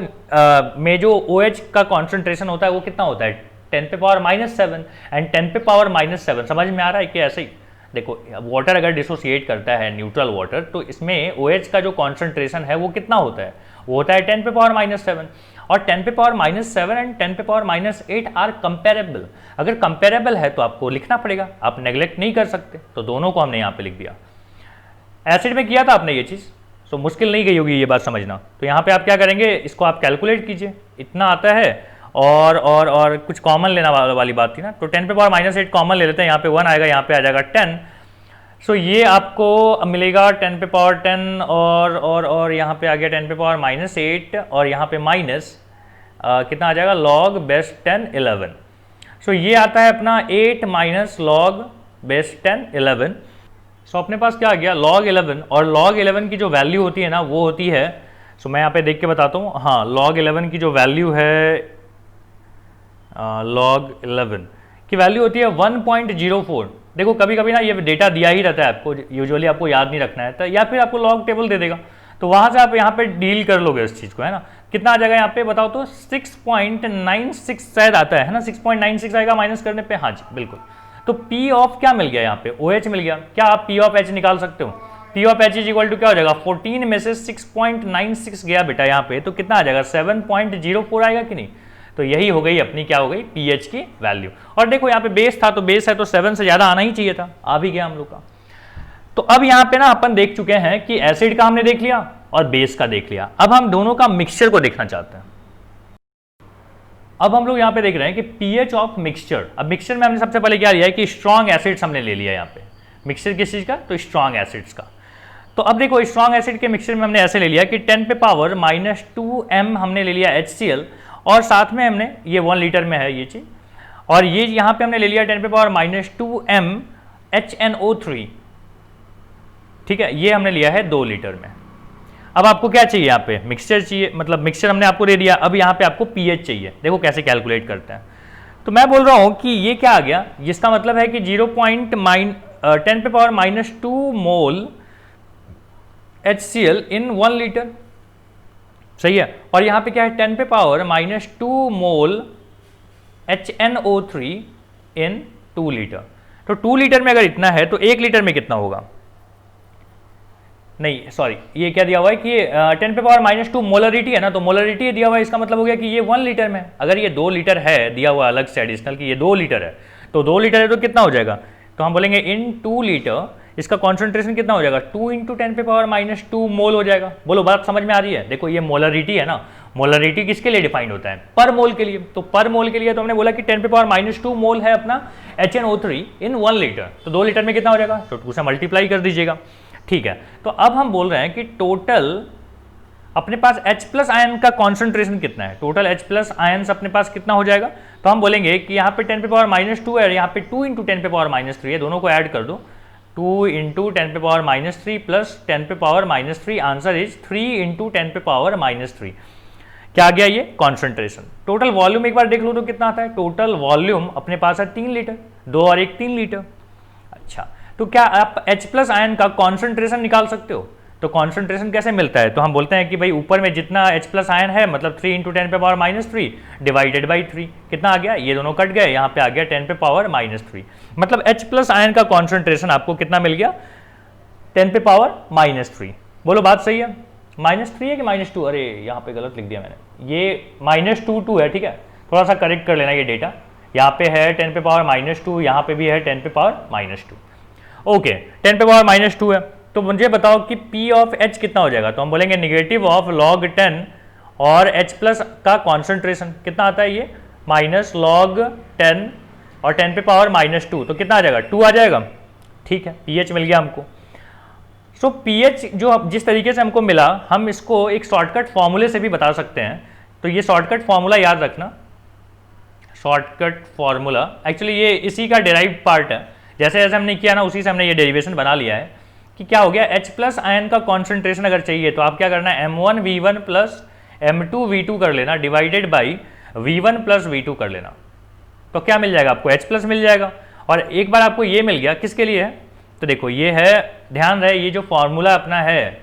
में जो OH का कॉन्सेंट्रेशन होता है वो कितना होता है 10 पे पावर -7 एंड 10 पे पावर -7। समझ में आ रहा है कि ऐसे ही देखो, वाटर अगर डिसोसिएट करता है न्यूट्रल वाटर तो इसमें OH का जो कॉन्सेंट्रेशन है वो कितना होता है, वो होता है 10 पे पावर -7। और 10 पे पावर -7 एंड 10 पे पावर -8 आर कंपेरेबल। अगर कंपेरेबल है तो आपको लिखना पड़ेगा, आप नेग्लेक्ट नहीं कर सकते। तो दोनों को हमने यहाँ पे लिख दिया। एसिड में किया था आपने ये चीज़, तो मुश्किल नहीं गई होगी ये बात समझना। तो यहाँ पे आप क्या करेंगे, इसको आप कैलकुलेट कीजिए, इतना आता है, और कुछ कॉमन लेना वाली बात थी ना, तो 10 पे पावर -8 कॉमन ले लेते हैं। यहाँ पे 1 आएगा, यहाँ पे आ जाएगा 10। सो ये आपको मिलेगा 10 पे पावर 10 और यहाँ पे आ गया 10 पे पावर -8 और यहाँ पे माइनस कितना आ जाएगा लॉग बेस 10 11। सो ये आता है अपना 8 माइनस लॉग बेस 10 11। सो अपने पास क्या आ गया log 11, और log 11 की जो वैल्यू होती है ना वो होती है, सो मैं यहाँ पे देख के बताता हूँ। हाँ, log 11 की जो वैल्यू है, log 11 की वैल्यू होती है 1.04। देखो कभी कभी ना ये डेटा दिया ही रहता है आपको, यूजुअली आपको याद नहीं रखना है तो, या फिर आपको log टेबल दे देगा, तो वहाँ से आप यहाँ पे डील कर लोगे इस चीज़ को, है ना। कितना आ जाएगा यहाँ पे बताओ तो, 6.96 शायद आता है ना, 6.96 आएगा माइनस करने पे। हाँ जी बिल्कुल। तो P ऑफ क्या मिल गया यहाँ पे, OH मिल गया। क्या आप P ऑफ H निकाल सकते हो, P of H is equal to क्या हो जाएगा, 14 में से 6.96 गया बेटा यहाँ पे, तो कितना आ जाएगा 7.04 आएगा कि नहीं। तो यही हो गई अपनी क्या हो गई pH की वैल्यू। और देखो यहाँ पे बेस था तो बेस है तो 7 से ज़्यादा आना ही चाहिए था, आ भी गया हम लोग का। तो अब यहाँ पे ना अपन देख चुके हैं कि एसिड का हमने देख लिया और बेस का देख लिया। अब हम दोनों का मिक्सचर को देखना चाहते हैं। अब हम लोग यहाँ पे देख रहे हैं कि pH ऑफ मिक्सचर। अब मिक्सचर में हमने सबसे पहले क्या लिया है कि स्ट्रॉन्ग एसिड्स हमने ले लिया यहाँ पे। मिक्सचर किस चीज़ का, तो स्ट्रॉन्ग एसिड्स का। तो अब देखो स्ट्रॉन्ग एसिड के मिक्सचर में हमने ऐसे ले लिया कि 10 पे पावर -2m हमने ले लिया HCl, और साथ में हमने ये 1 लीटर में है ये चीज़, और ये यहाँ पे हमने ले लिया 10 पे पावर -2m HNO3। ठीक है, ये हमने लिया है 2 लीटर में। अब आपको क्या चाहिए यहाँ पे, मिक्सचर चाहिए, मतलब मिक्सचर हमने आपको दे दिया। अब यहाँ पे आपको pH चाहिए। देखो कैसे कैलकुलेट करते हैं। तो मैं बोल रहा हूँ कि ये क्या आ गया, जिसका मतलब है कि 10 पे पावर -2 मोल HCl इन 1 लीटर, सही है। और यहाँ पे क्या है 10 पे पावर -2 मोल HNO3 इन 2 लीटर। तो 2 लीटर में अगर इतना है तो 1 लीटर में कितना होगा, नहीं सॉरी, ये क्या दिया हुआ है कि 10 पे पावर -2 मोलरिटी है ना, तो मोलरिटी दिया हुआ है, इसका मतलब हो गया कि ये 1 लीटर में। अगर ये 2 लीटर है दिया हुआ अलग से एडिशनल कि ये 2 लीटर है, तो 2 लीटर है तो कितना हो जाएगा, तो हम बोलेंगे इन 2 लीटर इसका कॉन्सेंट्रेशन कितना हो जाएगा, 2 × 10 पे पावर -2 मोल हो जाएगा। बोलो बात समझ में आ रही है। देखो ये मोलरिटी है ना, मोलरिटी किसके लिए डिफाइंड होता है? पर मोल के लिए। तो पर मोल के लिए तो हमने बोला कि 10⁻⁻² मोल है अपना HNO3 इन 1 लीटर, तो 2 लीटर में कितना हो जाएगा? तो 2 से मल्टीप्लाई कर दीजिएगा। ठीक है, तो अब हम बोल रहे हैं कि टोटल अपने पास H+ आयन का कॉन्सेंट्रेशन कितना है, टोटल H+ आयन्स अपने पास कितना हो जाएगा? तो हम बोलेंगे कि यहाँ पे 10⁻⁻² है, यहाँ पे 2 × 10⁻³ है, दोनों को ऐड कर दो, 2 × 10⁻³ प्लस 10⁻³ आंसर इज 3 × 10⁻³ क्या आ गया? ये कॉन्सेंट्रेशन। टोटल वॉल्यूम एक बार देख लो तो कितना आता है? टोटल वॉल्यूम अपने पास है 3 लीटर, 2 और 1 3 लीटर। अच्छा, तो क्या आप H+ आयन का कॉन्सेंट्रेशन निकाल सकते हो? तो कॉन्सेंट्रेशन कैसे मिलता है? तो हम बोलते हैं कि भाई ऊपर में जितना H+ आयन है मतलब 3 × 10⁻³ डिवाइडेड बाई 3 कितना आ गया? ये दोनों कट गए, यहाँ पे आ गया 10⁻³ मतलब H+ आयन का कॉन्सेंट्रेशन आपको कितना मिल गया? 10⁻³ बोलो बात सही है? -3 है कि -2? अरे यहाँ पे गलत लिख दिया मैंने, ये -2 है, ठीक है, थोड़ा सा करेक्ट कर लेना ये डेटा। यहाँ पे है 10⁻², यहाँ पे भी है 10⁻²। ओके, 10⁻² है, तो मुझे बताओ कि P ऑफ H कितना हो जाएगा? तो हम बोलेंगे नेगेटिव ऑफ log 10 और H+ का कॉन्सेंट्रेशन कितना आता है? ये -log 10 और 10⁻², तो कितना आ जाएगा? 2 आ जाएगा। ठीक है, pH मिल गया हमको। सो pH जो जिस तरीके से हमको मिला, हम इसको एक शॉर्टकट फॉर्मूले से भी बता सकते हैं। तो ये शॉर्टकट फॉर्मूला याद रखना, शॉर्टकट फॉर्मूला एक्चुअली ये इसी का डिराइव्ड पार्ट है, जैसे जैसे हमने किया ना उसी से हमने ये डेरिवेशन बना लिया है कि क्या हो गया? H+ आयन का कॉन्सेंट्रेशन अगर चाहिए तो आप क्या करना है? M1V1 प्लस M2V2 कर लेना divided by V1 plus V2 कर लेना, तो क्या मिल जाएगा आपको? H+ मिल जाएगा। और एक बार आपको ये मिल गया, किसके लिए है? तो देखो ये है, ध्यान रहे ये जो फॉर्मूला अपना है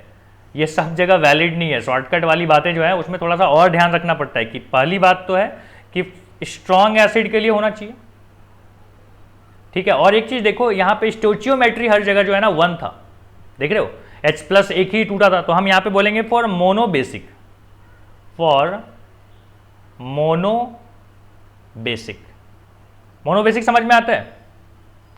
ये सब जगह वैलिड नहीं है, शॉर्टकट वाली बातें जो है उसमें थोड़ा सा और ध्यान रखना पड़ता है कि पहली बात तो है कि स्ट्रॉन्ग एसिड के लिए होना चाहिए, ठीक है। और एक चीज देखो यहाँ पे स्टोचियोमेट्री हर जगह जो है ना 1 था, देख रहे हो, H+ एक ही टूटा था, तो हम यहाँ पे बोलेंगे for monobasic, for monobasic. Monobasic समझ में आता है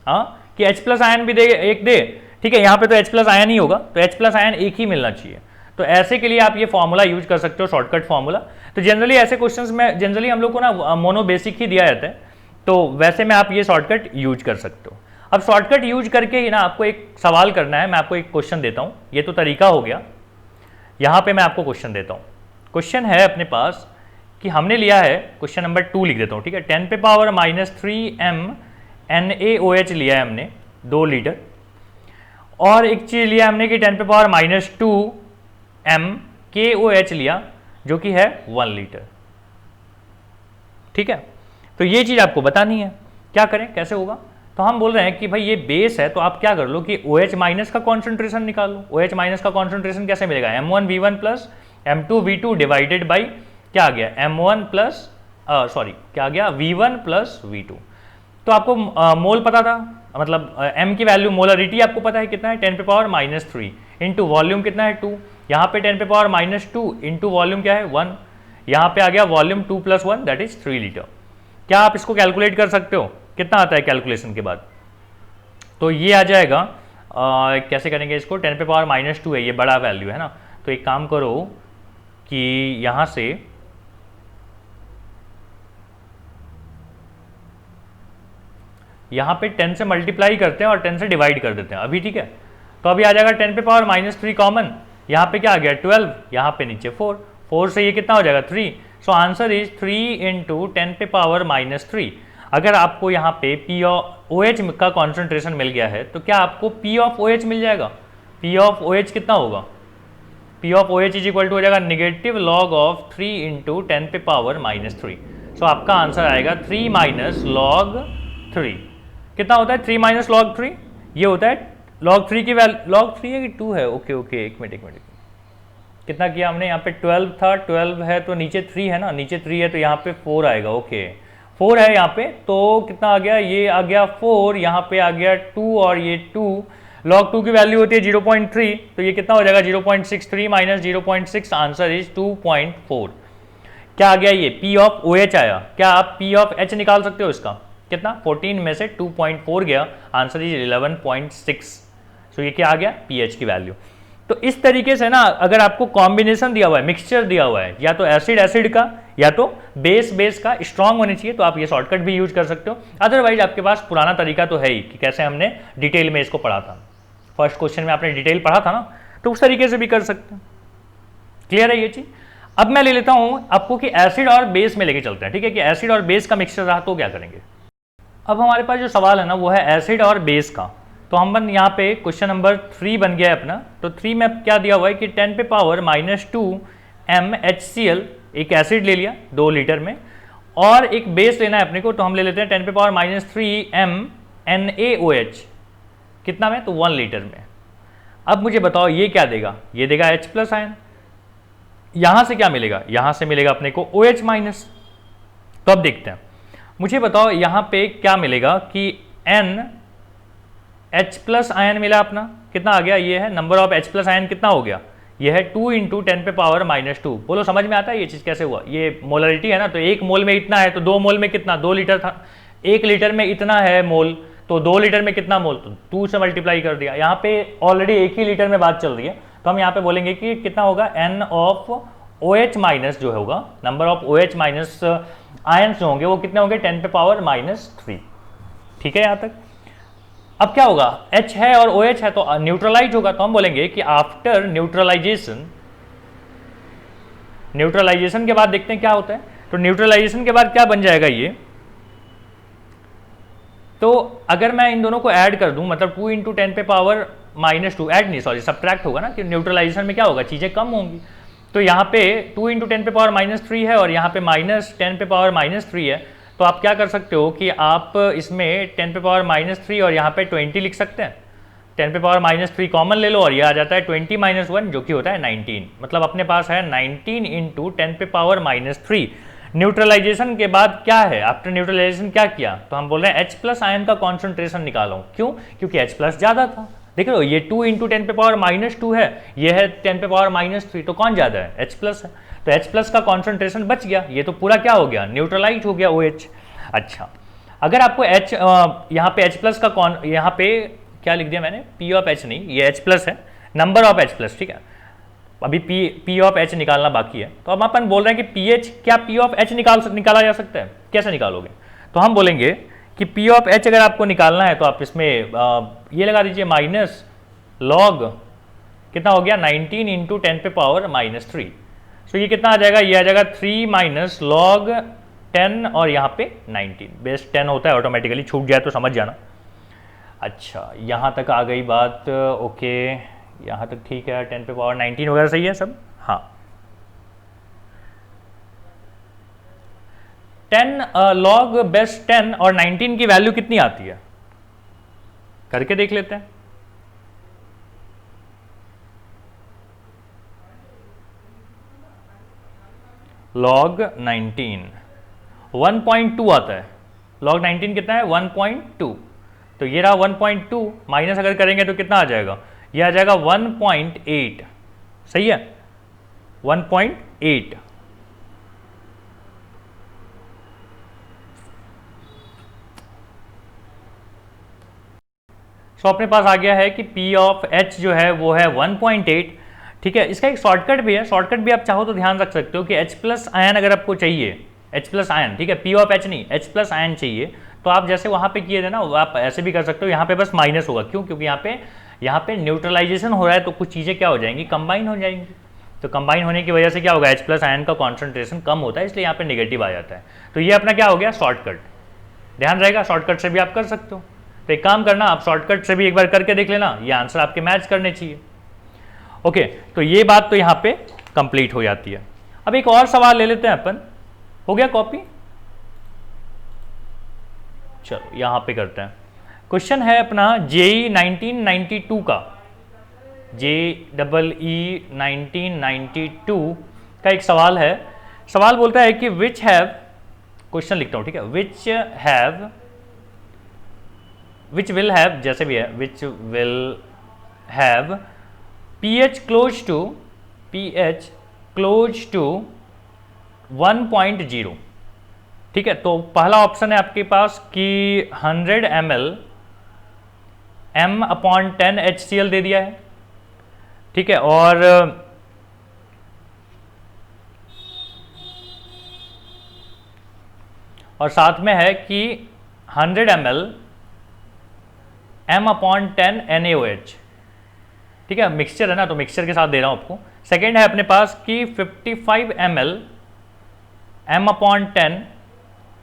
हाँ, कि H+ आयन भी दे एक दे, ठीक है, यहाँ पे तो H+ आयन ही होगा, तो H+ आयन एक ही मिलना चाहिए। तो ऐसे के लिए आप ये फॉर्मूला यूज कर सकते हो, शॉर्टकट फॉर्मूला। तो जनरली ऐसे क्वेश्चंस में जनरली हम लोग को ना मोनोबेसिक ही दिया जाता है, तो वैसे में आप ये शॉर्टकट यूज कर सकते हो। अब शॉर्टकट यूज करके ही ना आपको एक सवाल करना है, मैं आपको एक क्वेश्चन देता हूँ, ये तो तरीका हो गया, यहाँ पे मैं आपको क्वेश्चन देता हूँ। क्वेश्चन है अपने पास कि हमने लिया है, क्वेश्चन नंबर 2 लिख देता हूँ, ठीक है, 10⁻³ m NaOH लिया है हमने 2 लीटर, और एक चीज लिया हमने कि 10⁻² m KOH लिया जो कि है 1 लीटर, ठीक है। तो ये चीज आपको बतानी है, क्या करें, कैसे होगा? तो हम बोल रहे हैं कि भाई ये बेस है, तो आप क्या कर लो कि OH- का कॉन्सेंट्रेशन निकाल लो। OH- का कॉन्सेंट्रेशन कैसे मिलेगा? M1V1 plus M2V2 divided by क्या आ गया? M1 प्लस क्या आ गया? V1 plus V2। तो आपको मोल पता था, मतलब m की वैल्यू मोलरिटी आपको पता है कितना है? 10⁻³ इंटू वॉल्यूम कितना है 2, यहाँ पे 10⁻² इंटू वॉल्यूम क्या है 1, यहाँ पे आ गया वॉल्यूम 2 + 1 दैट इज 3 लीटर। क्या आप इसको कैलकुलेट कर सकते हो? कितना आता है कैलकुलेशन के बाद? तो ये आ जाएगा कैसे करेंगे इसको? 10⁻² है, ये बड़ा वैल्यू है ना, तो एक काम करो कि यहाँ से यहाँ पे 10 से मल्टीप्लाई करते हैं और 10 से डिवाइड कर देते हैं अभी, ठीक है। तो अभी आ जाएगा 10⁻³ कॉमन, यहाँ पे क्या आ गया 12, यहाँ पे नीचे 4 से ये कितना हो जाएगा 3। सो आंसर इज 3 × 10⁻³ अगर आपको यहाँ पे P ऑफ OH का कॉन्सेंट्रेशन मिल गया है तो क्या आपको P ऑफ OH मिल जाएगा? P ऑफ OH कितना होगा? P of OH is equal to हो जाएगा नेगेटिव लॉग ऑफ 3 × 10⁻³ सो आपका आंसर आएगा 3 - log 3। कितना होता है 3 - log 3? ये होता है log 3 की वैल्यू, log 3 है कि 2 है? ओके एक मिनट कितना किया हमने? यहाँ पे 12 था, 12 है तो नीचे 3 है ना, नीचे 3 है तो यहाँ पे 4 आएगा। ओके 4 है यहाँ पे, तो कितना आ गया? ये आ गया 4, यहाँ पे आ गया 2 और ये 2, log 2 की वैल्यू होती है 0.3, तो ये कितना हो जाएगा 0.63 - 0.6 आंसर इज 2.4। क्या आ गया? ये P ऑफ OH आया। क्या आप P ऑफ H निकाल सकते हो इसका? कितना? 14 में से 2.4 गया, आंसर इज 11.6। सो ये क्या आ गया? pH की वैल्यू। तो इस तरीके से ना अगर आपको कॉम्बिनेशन दिया हुआ है, मिक्सचर दिया हुआ है, या तो एसिड एसिड का या तो बेस बेस का स्ट्रांग होने चाहिए, तो आप ये शॉर्टकट भी यूज कर सकते हो। अदरवाइज आपके पास पुराना तरीका तो है ही कि कैसे हमने डिटेल में इसको पढ़ा था, फर्स्ट क्वेश्चन में आपने डिटेल पढ़ा था ना, तो उस तरीके से भी कर सकते हैं। क्लियर है ये चीज। अब मैं ले लेता हूं आपको कि एसिड और बेस में लेके चलते हैं, ठीक है, कि एसिड और बेस का मिक्सचर रहा तो क्या करेंगे। अब हमारे पास जो सवाल है ना वो है एसिड और बेस का। तो हम यहाँ पे क्वेश्चन नंबर 3 बन गया है अपना। तो 3 में क्या दिया हुआ है कि 10 पे पावर -2 MHCl एक एसिड ले लिया 2 लीटर में, और एक बेस लेना है अपने को, तो हम ले लेते हैं 10 पे पावर -3 MnAOH कितना में, तो 1 लीटर में। अब मुझे बताओ ये क्या देगा, ये देगा H+ आयन। यहां से क्या मिलेगा, यहां से मिलेगा अपने को OH-। तो अब देखते हैं, मुझे बताओ यहां पे क्या मिलेगा कि NH+ आयन मिला अपना, कितना आ गया, ये है नंबर ऑफ H+ आयन कितना हो गया, ये है 2 × 10 पे पावर -2। बोलो समझ में आता है ये चीज कैसे हुआ, ये मोलरिटी है ना, तो 1 मोल में इतना है, तो 2 मोल में कितना, 2 लीटर था, 1 लीटर में इतना है मोल, तो 2 लीटर में कितना मोल, तो 2 से मल्टीप्लाई कर दिया। यहाँ पे ऑलरेडी 1 ही लीटर में बात चल रही है, तो हम यहाँ पे बोलेंगे कि कितना होगा, N ऑफ OH- जो होगा, नंबर ऑफ OH- आयंस जो होंगे वो कितने होंगे, 10 पे पावर -3। ठीक है यहाँ तक। अब क्या होगा, H है और OH है तो न्यूट्रलाइज होगा, तो हम बोलेंगे कि आफ्टर न्यूट्रलाइजेशन, न्यूट्रलाइजेशन के बाद देखते हैं क्या होता है। तो न्यूट्रलाइजेशन के बाद क्या बन जाएगा ये, तो अगर मैं इन दोनों को ऐड कर दूं, मतलब 2 × 10 पे पावर -2, ऐड नहीं सॉरी सब्ट्रैक्ट होगा ना, कि न्यूट्रलाइजेशन में क्या होगा, चीजें कम होंगी। तो यहाँ पे 2 × 10 पे पावर -3 है और यहाँ पे -10 पे पावर -3 है, तो आप क्या कर सकते हो कि आप इसमें 10 पे पावर -3 और यहाँ पे 20 लिख सकते हैं। 10 पे पावर -3 कॉमन ले लो और ये आ जाता है 20 - 1 जो कि होता है 19, मतलब अपने पास है 19 × 10 पे पावर -3। न्यूट्रलाइजेशन के बाद क्या है, आफ्टर न्यूट्रलाइजेशन क्या किया, तो हम बोल रहे हैं H+ आयन का कॉन्सेंट्रेशन निकालो। क्यों, क्योंकि H+ ज्यादा था। देख लो ये 2 × 10 पे पावर -2 है, ये है 10 पे पावर -3, तो कौन ज्यादा है, H+ है, तो H+ का कॉन्सेंट्रेशन बच गया, ये तो पूरा क्या हो गया, न्यूट्रलाइज हो गया OH। अच्छा, अगर आपको H यहाँ पे H+ का यहाँ पे क्या लिख दिया मैंने, P ऑफ H नहीं, ये H+ है, नंबर ऑफ H+, ठीक है, अभी P ऑफ H निकालना बाकी है। तो अब अपन बोल रहे हैं कि PH, क्या P ऑफ H निकाला जा सकता है, कैसे निकालोगे, तो हम बोलेंगे कि P ऑफ H अगर आपको निकालना है तो आप इसमें ये लगा दीजिए -log कितना हो गया, 19 × 10 पे पावर -3। तो ये कितना आ जाएगा, ये आ जाएगा 3 - log 10 और यहाँ पे 19, बेस 10 होता है ऑटोमेटिकली, छूट जाए तो समझ जाना। अच्छा यहाँ तक आ गई बात, ओके यहाँ तक ठीक है, 10 पे पावर 19 वगैरह सही है सब। हाँ 10 log बेस 10 और 19 की वैल्यू कितनी आती है, करके देख लेते हैं। log 19 1.2 आता है, log 19 कितना है, 1.2, तो ये रहा 1.2, माइनस अगर करेंगे तो कितना आ जाएगा, ये आ जाएगा 1.8, सही है 1.8। तो अपने पास आ गया है कि P ऑफ H जो है वो है 1.8। ठीक है, इसका एक शॉर्टकट भी है, शॉर्टकट भी आप चाहो तो ध्यान रख सकते हो कि H+ आयन अगर आपको चाहिए, H+ आयन, ठीक है, P ऑफ H नहीं, H+ आयन चाहिए, तो आप जैसे वहाँ पे किए थे ना, आप ऐसे भी कर सकते हो, यहाँ पे बस माइनस होगा। क्यों, क्योंकि यहाँ पे न्यूट्रलाइजेशन हो रहा है, तो कुछ चीज़ें क्या हो जाएंगी, कंबाइन हो जाएंगी। तो कंबाइन होने की वजह से क्या होगा, H+ आयन का कॉन्सेंट्रेशन कम होता है, इसलिए यहाँ पे नेगेटिव आ जाता है। तो ये अपना क्या हो गया, शॉर्टकट, ध्यान रहेगा, शॉर्टकट से भी आप कर सकते हो। तो एक काम करना, आप शॉर्टकट से भी एक बार करके देख लेना, ये आंसर आपके मैच करने चाहिए। ओके, तो ये बात तो यहाँ पे कंप्लीट हो जाती है। अब एक और सवाल ले लेते हैं अपन, हो गया कॉपी, चलो यहाँ पे करते हैं। क्वेश्चन है अपना JEE 1992 का, JEE 1992 का एक सवाल है। सवाल बोलता है कि विच हैव, क्वेश्चन लिखता हूँ, ठीक है, विच विल हैव, जैसे भी है, which will have pH close to 1.0। ठीक है, तो पहला ऑप्शन है आपके पास कि 100 ml M/10 HCl दे दिया है, ठीक है। और साथ में है कि 100 ml m/10 NaOH, ठीक है, मिक्सचर है ना, तो मिक्सचर के साथ दे रहा हूं आपको। सेकेंड है अपने पास कि 55 ml m/10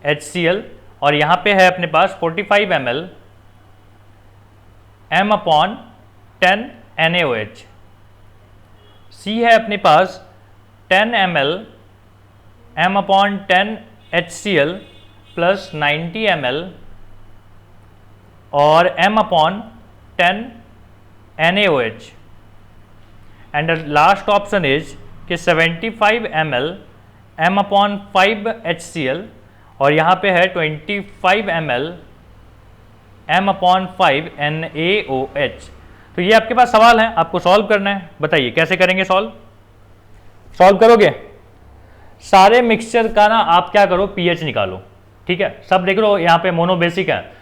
HCl, और यहां पे है अपने पास 45 ml m/10 NaOH। सी है अपने पास 10 ml m/10 HCl plus 90 ml और m/10 NaOH। And last option is कि 75 ml m/5 HCl, और यहाँ पे है 25 ml m/5 NaOH। तो ये आपके पास सवाल है, आपको सॉल्व करना है। बताइए कैसे करेंगे सॉल्व करोगे? सारे मिक्सचर का ना आप क्या करो, पीएच निकालो, ठीक है। सब देख लो यहाँ पे मोनोबेसिक है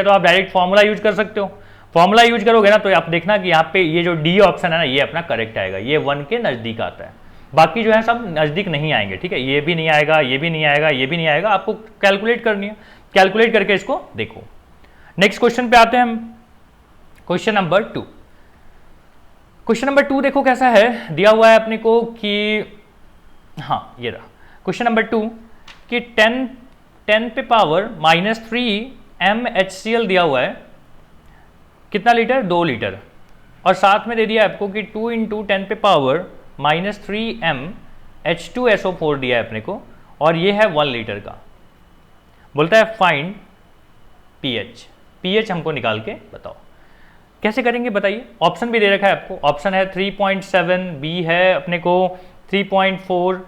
तो आप डायरेक्ट फॉर्मूला यूज कर सकते हो। फॉर्मूला यूज करोगे ना तो आप देखना कि यहाँ पे ये जो डी ऑप्शन है ना, ये अपना करेक्ट आएगा, ये 1 के नजदीक आता है। बाकी जो है सब नजदीक नहीं आएंगे, ठीक है। ये भी नहीं आएगा, ये भी नहीं आएगा, ये भी नहीं आएगा, आपको कैलकुलेट करनी है। कैलकुलेट करके इसको देखो। नेक्स्ट क्वेश्चन पे आते हैं हम, क्वेश्चन नंबर 2। क्वेश्चन नंबर 2 देखो कैसा है, दिया हुआ है अपने को कि, हाँ ये रहा क्वेश्चन नंबर 2 कि 10 पे पावर -3 mHCl दिया हुआ है, कितना लीटर? 2 लीटर। और साथ में दे दिया आपको कि 2 × 10 पे पावर -3 m H2SO4 दिया है अपने को, और ये है 1 लीटर का। बोलता है फाइंड पीएच हमको निकाल के बताओ। कैसे करेंगे बताइए? ऑप्शन भी दे रखा है आपको, ऑप्शन है 3.7, बी है अपने को 3.4,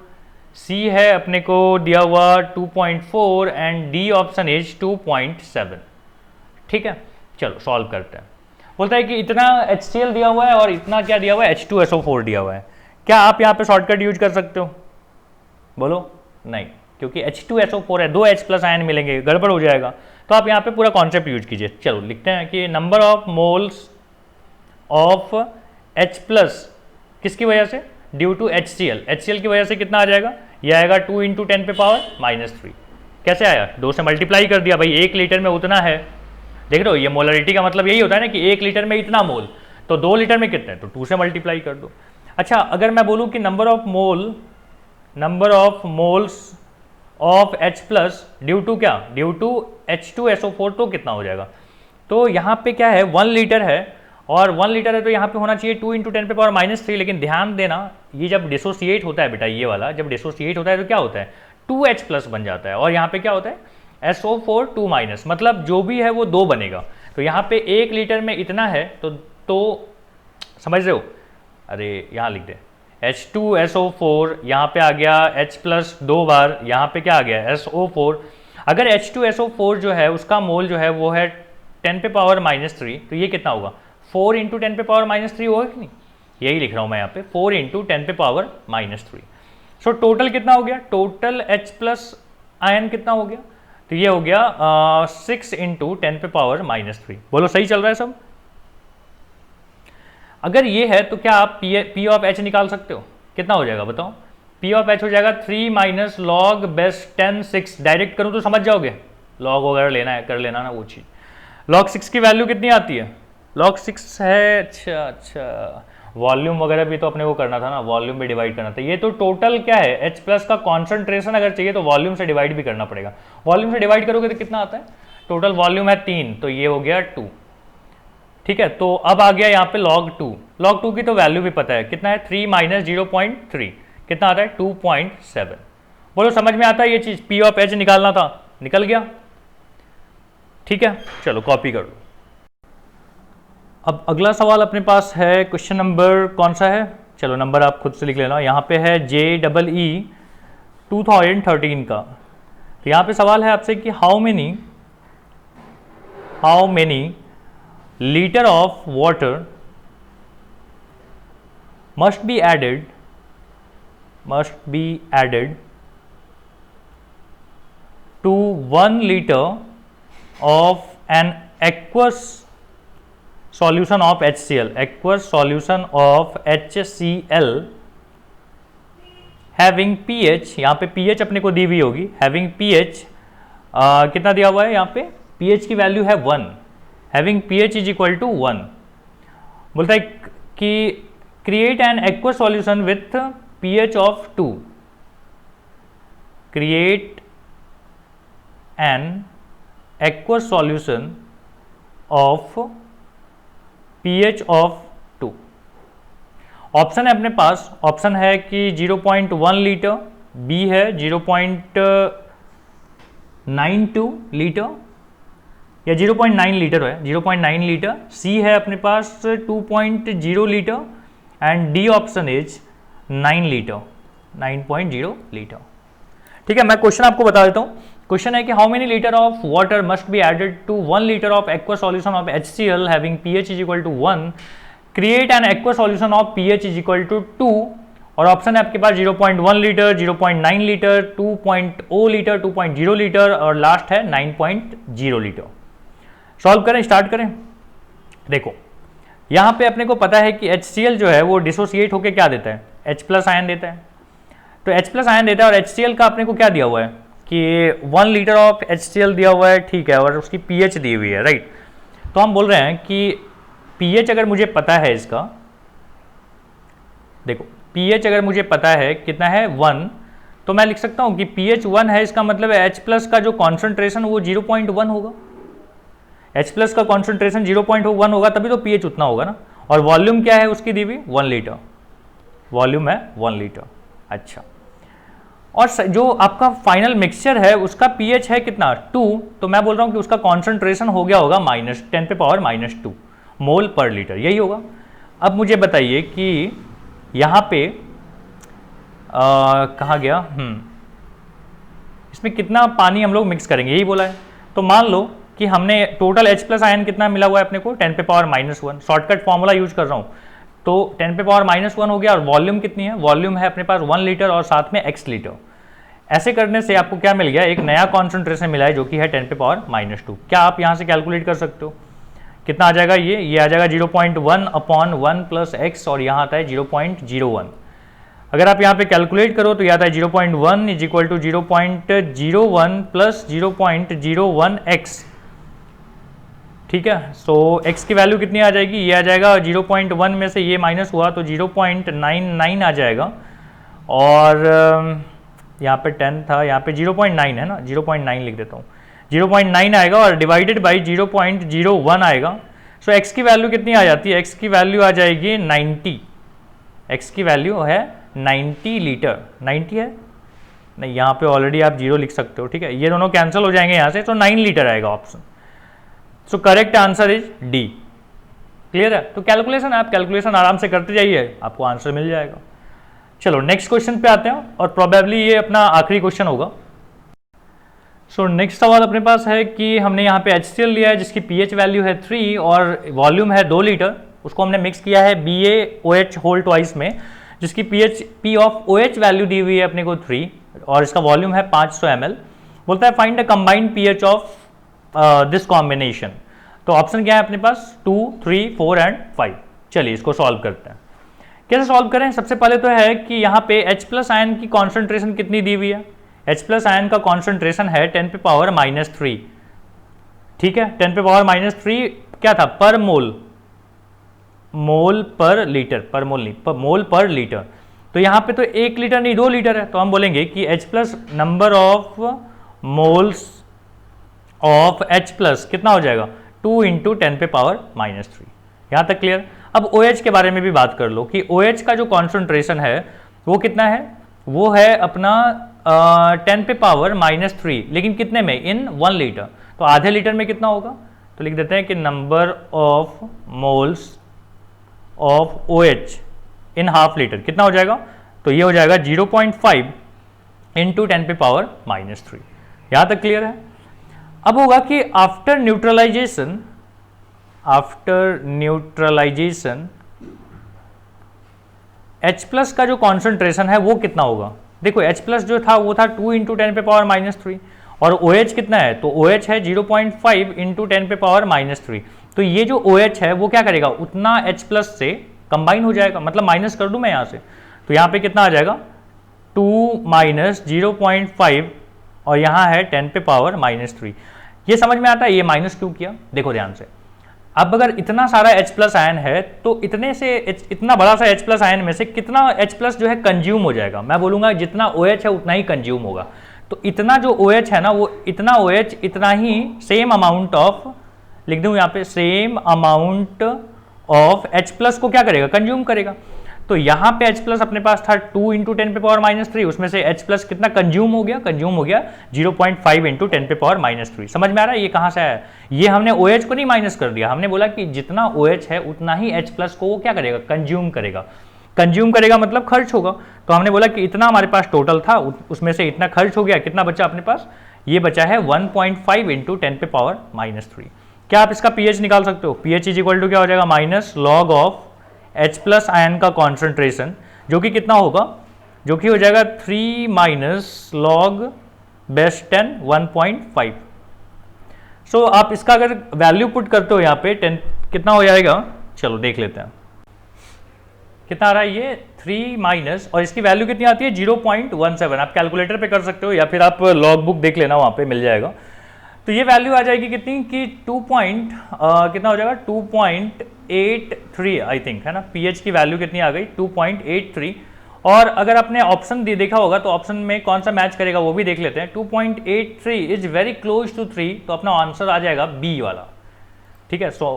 सी है अपने को दिया हुआ 2.4 एंड डी ऑप्शन इज 2.7, ठीक है। चलो सॉल्व करते हैं। बोलता है कि इतना HCl दिया हुआ है और इतना क्या दिया हुआ है, H2SO4 दिया हुआ है। क्या आप यहाँ पे शॉर्टकट यूज कर सकते हो? बोलो नहीं, क्योंकि H2SO4 है, 2 H+ आयन मिलेंगे, गड़बड़ हो जाएगा। तो आप यहाँ पे पूरा कॉन्सेप्ट यूज कीजिए। चलो लिखते हैं कि number of moles of H+ किसकी वजह से? ड्यू टू HCl की वजह से कितना आ जाएगा? ये आएगा 2 × 10 पे पावर -3। कैसे आया? 2 से मल्टीप्लाई कर दिया भाई, 1 लीटर में उतना है। देख रहे हो, ये मोलरिटी का मतलब यही होता है ना कि 1 लीटर में इतना मोल, तो 2 लीटर में कितने, तो 2 से मल्टीप्लाई कर दो। अच्छा, अगर मैं बोलूँ कि number of moles of H+ due to क्या? ड्यू टू H2SO4, तो कितना हो जाएगा? तो यहाँ पे क्या है, 1 लीटर है, और 1 लीटर है तो यहाँ पे होना चाहिए 2 × 10 पे पावर -3। लेकिन ध्यान देना, ये जब डिसोसिएट होता है बेटा, ये वाला जब डिसोसिएट होता है तो क्या होता है, 2H+ बन जाता है, और यहाँ पे क्या होता है, SO4 2-, मतलब जो भी है वो 2 बनेगा। तो यहाँ पे 1 लीटर में इतना है, तो समझ रहे हो? अरे यहाँ लिख दे, H2SO4 यहाँ पे आ गया, H+ 2 बार, यहाँ पे क्या आ गया, SO4। अगर H2SO4 जो है उसका मोल जो है वो है 10 पे पावर -3, तो ये कितना होगा, 4 × 10 पे पावर -3 होगा कि नहीं? यही लिख रहा हूँ मैं यहाँ पे, 4 × 10 पे पावर -3। सो टोटल कितना हो गया? टोटल H+ आयन कितना हो गया? तो ये हो गया 6 × 10 पे पावर -3। बोलो सही चल रहा है सब? अगर ये है तो क्या आप P ऑफ H निकाल सकते हो? कितना हो जाएगा बताओ? P ऑफ H हो जाएगा 3 - log बेस 10 6। डायरेक्ट करूँ तो समझ जाओगे, लॉग वगैरह लेना है कर लेना ना वो चीज़। log 6 की वैल्यू कितनी आती है? log 6 है, अच्छा, वॉल्यूम वगैरह भी तो अपने को करना था ना, वॉल्यूम भी डिवाइड करना था। ये तो टोटल क्या है, H+ का कॉन्सेंट्रेशन अगर चाहिए तो वॉल्यूम से डिवाइड भी करना पड़ेगा। वॉल्यूम से डिवाइड करोगे तो कितना आता है? टोटल वॉल्यूम है 3, तो ये हो गया 2, ठीक है। तो अब आ गया यहाँ पे log 2। log 2 की तो वैल्यू भी पता है, कितना है, 3 - 0.3, कितना आता है, 2.7। बोलो समझ में आता है ये चीज़? P ऑफ H निकालना था, निकल गया, ठीक है। चलो कॉपी कर लो। अब अगला सवाल अपने पास है, क्वेश्चन नंबर कौन सा है, चलो नंबर आप खुद से लिख लेना। यहाँ पे है JEE 2013 का। तो यहाँ पे सवाल है आपसे कि how many litre of water must be added to 1 litre of an aqueous solution of HCl, aqueous solution of HCl having pH, यहाँ पे pH अपने को दी हुई होगी, having pH कितना दिया हुआ है यहाँ पे, pH की वैल्यू है 1, having pH is equal to 1, बोलता है कि create an aqueous solution with pH of 2, create an aqueous solution of pH of 2। Option है अपने पास, ऑप्शन है कि 0.1 लीटर, बी है 0.92 लीटर या 0.9 लीटर है, 0.9 लीटर, सी है अपने पास 2.0 litre and D option is 9 litre, 9.0 litre. ठीक है, मैं क्वेश्चन आपको बता देता हूँ। क्वेश्चन है कि how many litre of water must be added to 1 litre of aqua solution of HCl having pH is equal to 1, create an aqua solution of pH is equal to 2, और ऑप्शन है आपके पास 0.1 लीटर, 0.9 लीटर, 2.0 लीटर, 2.0 लीटर और लास्ट है 9.0 लीटर। सॉल्व करें, स्टार्ट करें। देखो यहाँ पे अपने को पता है कि HCl जो है वो डिसोसिएट होकर क्या देता है, H+ आयन देता है, तो H+ आयन देता है और HCl का अपने को क्या दिया हुआ है कि 1 लीटर ऑफ HCl दिया हुआ है, ठीक है, और उसकी pH दी हुई है, राइट। तो हम बोल रहे हैं कि pH अगर मुझे पता है इसका, देखो pH अगर मुझे पता है कितना है 1, तो मैं लिख सकता हूं कि pH 1 है, इसका मतलब है H+ का जो कॉन्सेंट्रेशन वो 0.1 होगा, H+ का कॉन्सेंट्रेशन 0.1 होगा, तभी तो pH उतना होगा ना। और वॉल्यूम क्या है उसकी दी हुई, 1 लीटर, वॉल्यूम है 1 लीटर। अच्छा, और जो आपका फाइनल मिक्सचर है उसका pH है कितना 2, तो मैं बोल रहा हूं कि उसका कॉन्सेंट्रेशन हो गया होगा -10⁻⁻2 मोल पर लीटर, यही होगा। अब मुझे बताइए कि यहाँ पे कहाँ गया, इसमें कितना पानी हम लोग मिक्स करेंगे, यही बोला है। तो मान लो कि हमने टोटल H+ आयन कितना मिला हुआ है अपने को 10⁻⁻1, शॉर्टकट फॉर्मूला यूज कर रहा हूँ, तो 10⁻⁻1 हो गया। और वॉल्यूम कितनी है, वॉल्यूम है अपने पास 1 लीटर और साथ में x लीटर। ऐसे करने से आपको क्या मिल गया, एक नया कॉन्सेंट्रेशन मिला है जो कि है 10⁻⁻2। क्या आप यहाँ से कैलकुलेट कर सकते हो कितना आ जाएगा, ये आ जाएगा 0.1/1 + x और यहाँ आता है 0.01। अगर आप यहाँ पे कैलकुलेट करो तो यह आता है 0.1 = 0.01 + 0.01x, ठीक है। सो x की वैल्यू कितनी आ जाएगी, ये आ जाएगा 0.1 में से ये माइनस हुआ तो 0.99 आ जाएगा, और यहाँ पे 10 था, यहाँ पे 0.9 है ना, 0.9 लिख देता हूँ, 0.9 आएगा और डिवाइडेड बाई 0.01 आएगा। सो x की वैल्यू कितनी आ जाती है, x की वैल्यू आ जाएगी 90, x की वैल्यू है 90 लीटर, 90 है नहीं, यहाँ पे ऑलरेडी आप 0 लिख सकते हो, ठीक है, ये दोनों कैंसिल हो जाएंगे यहाँ से, तो 9 लीटर आएगा option. So correct answer is D. Clear है, तो कैलकुलेशन आप कैलकुलेशन आराम से करते जाइए, आपको आंसर मिल जाएगा। चलो नेक्स्ट क्वेश्चन पे आते हैं, और प्रोबेबली ये अपना आखिरी क्वेश्चन होगा। सो नेक्स्ट सवाल अपने पास है कि हमने यहाँ पे HCl लिया है जिसकी pH वैल्यू है 3 और वॉल्यूम है 2 लीटर, उसको हमने मिक्स किया है BaOH होल ट्वाइस में, जिसकी P ऑफ OH वैल्यू दी हुई है अपने को 3 और इसका वॉल्यूम है 500 ml। बोलता है find the combined pH of this combination. तो ऑप्शन क्या है अपने पास 2, 3, 4 एंड 5। चलिए इसको सॉल्व करते हैं। कैसे सॉल्व करें, सबसे पहले तो है कि यहाँ पे H+ आयन की कॉन्सेंट्रेशन कितनी दी हुई है, H+ आयन का कॉन्सेंट्रेशन है 10⁻⁻3, ठीक है, 10⁻⁻3 क्या था पर मोल, मोल पर लीटर, पर मोल नहीं, पर मोल पर लीटर। तो यहाँ पे तो 1 लीटर नहीं 2 लीटर है, तो हम बोलेंगे कि H+ number of moles of H+ कितना हो जाएगा 2 × 10⁻⁻3। यहाँ तक क्लियर। अब OH के बारे में भी बात कर लो कि OH का जो कॉन्सेंट्रेशन है वो कितना है, वो है अपना 10⁻⁻3, लेकिन कितने में, इन 1 लीटर, तो आधे लीटर में कितना होगा, तो लिख देते हैं कि number of moles of OH in half litre कितना हो जाएगा, तो ये हो जाएगा 0.5 × 10⁻⁻3। यहाँ तक क्लियर है। अब होगा कि आफ्टर न्यूट्रलाइजेशन H+ का जो कॉन्सेंट्रेशन है वो कितना होगा। देखो H+ जो था वो था 2 × 10⁻⁻3 और OH कितना है, तो OH है 0.5 × 10⁻⁻3, तो ये जो OH है वो क्या करेगा, उतना H प्लस से कंबाइन हो जाएगा, मतलब माइनस कर दूं मैं यहाँ से, तो यहाँ पे कितना आ जाएगा 2 माइनस 0.5 और यहाँ है 10 पे पावर -3। ये समझ में आता है ये माइनस क्यों किया, देखो ध्यान से। अब अगर इतना सारा H प्लस आयन है तो इतने से इतना बड़ा सा H प्लस आयन में से कितना H प्लस जो है कंज्यूम हो जाएगा, मैं बोलूँगा जितना OH है उतना ही कंज्यूम होगा। तो इतना जो OH है ना, वो इतना OH इतना ही सेम अमाउंट ऑफ, लिख दूँ यहाँ पे, same amount of H plus को क्या करेगा, कंज्यूम करेगा। तो यहाँ पे H प्लस अपने पास था 2 इंटू 10 पे पावर -3, उसमें से H प्लस कितना कंज्यूम हो गया, कंज्यूम हो गया 0.5 इंटू 10 पे पावर -3। समझ में आ रहा है ये कहाँ से आया, ये हमने OH को नहीं माइनस कर दिया, हमने बोला कि जितना OH है उतना ही H प्लस को वो क्या करेगा, कंज्यूम करेगा। कंज्यूम करेगा मतलब खर्च होगा, तो हमने बोला कि इतना हमारे पास टोटल था, उसमें से इतना खर्च हो गया, कितना बचा अपने पास, ये बचा है 1.5 इंटू 10 पे पावर -3। क्या आप इसका pH निकाल सकते हो, pH इज इक्वल टू क्या हो जाएगा, minus log of H plus ion का कॉन्सेंट्रेशन, जो कि कितना होगा, जो कि हो जाएगा 3 माइनस लॉग बेस 10 1.5। सो आप इसका अगर वैल्यू पुट करते हो यहाँ पे 10 कितना हो जाएगा, चलो देख लेते हैं कितना आ रहा है ये 3 माइनस, और इसकी वैल्यू कितनी आती है 0.17। आप कैलकुलेटर पे कर सकते हो या फिर आप लॉग बुक देख लेना, वहाँ पे मिल जाएगा। तो ये वैल्यू आ जाएगी कितनी कि कितना हो जाएगा 2.83 आई थिंक, है ना। pH की वैल्यू कितनी आ गई 2.83। और अगर आपने ऑप्शन देखा होगा तो ऑप्शन में कौन सा मैच करेगा वो भी देख लेते हैं। 2.83 इज वेरी क्लोज टू 3, तो अपना आंसर आ जाएगा बी वाला, ठीक है। सो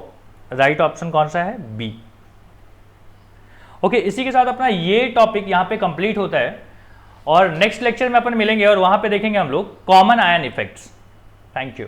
राइट ऑप्शन कौन सा है, बी। ओके, इसी के साथ अपना ये टॉपिक यहाँ पे कंप्लीट होता है, और नेक्स्ट लेक्चर में अपन मिलेंगे और वहां पे देखेंगे हम लोग common ion effects. Thank you.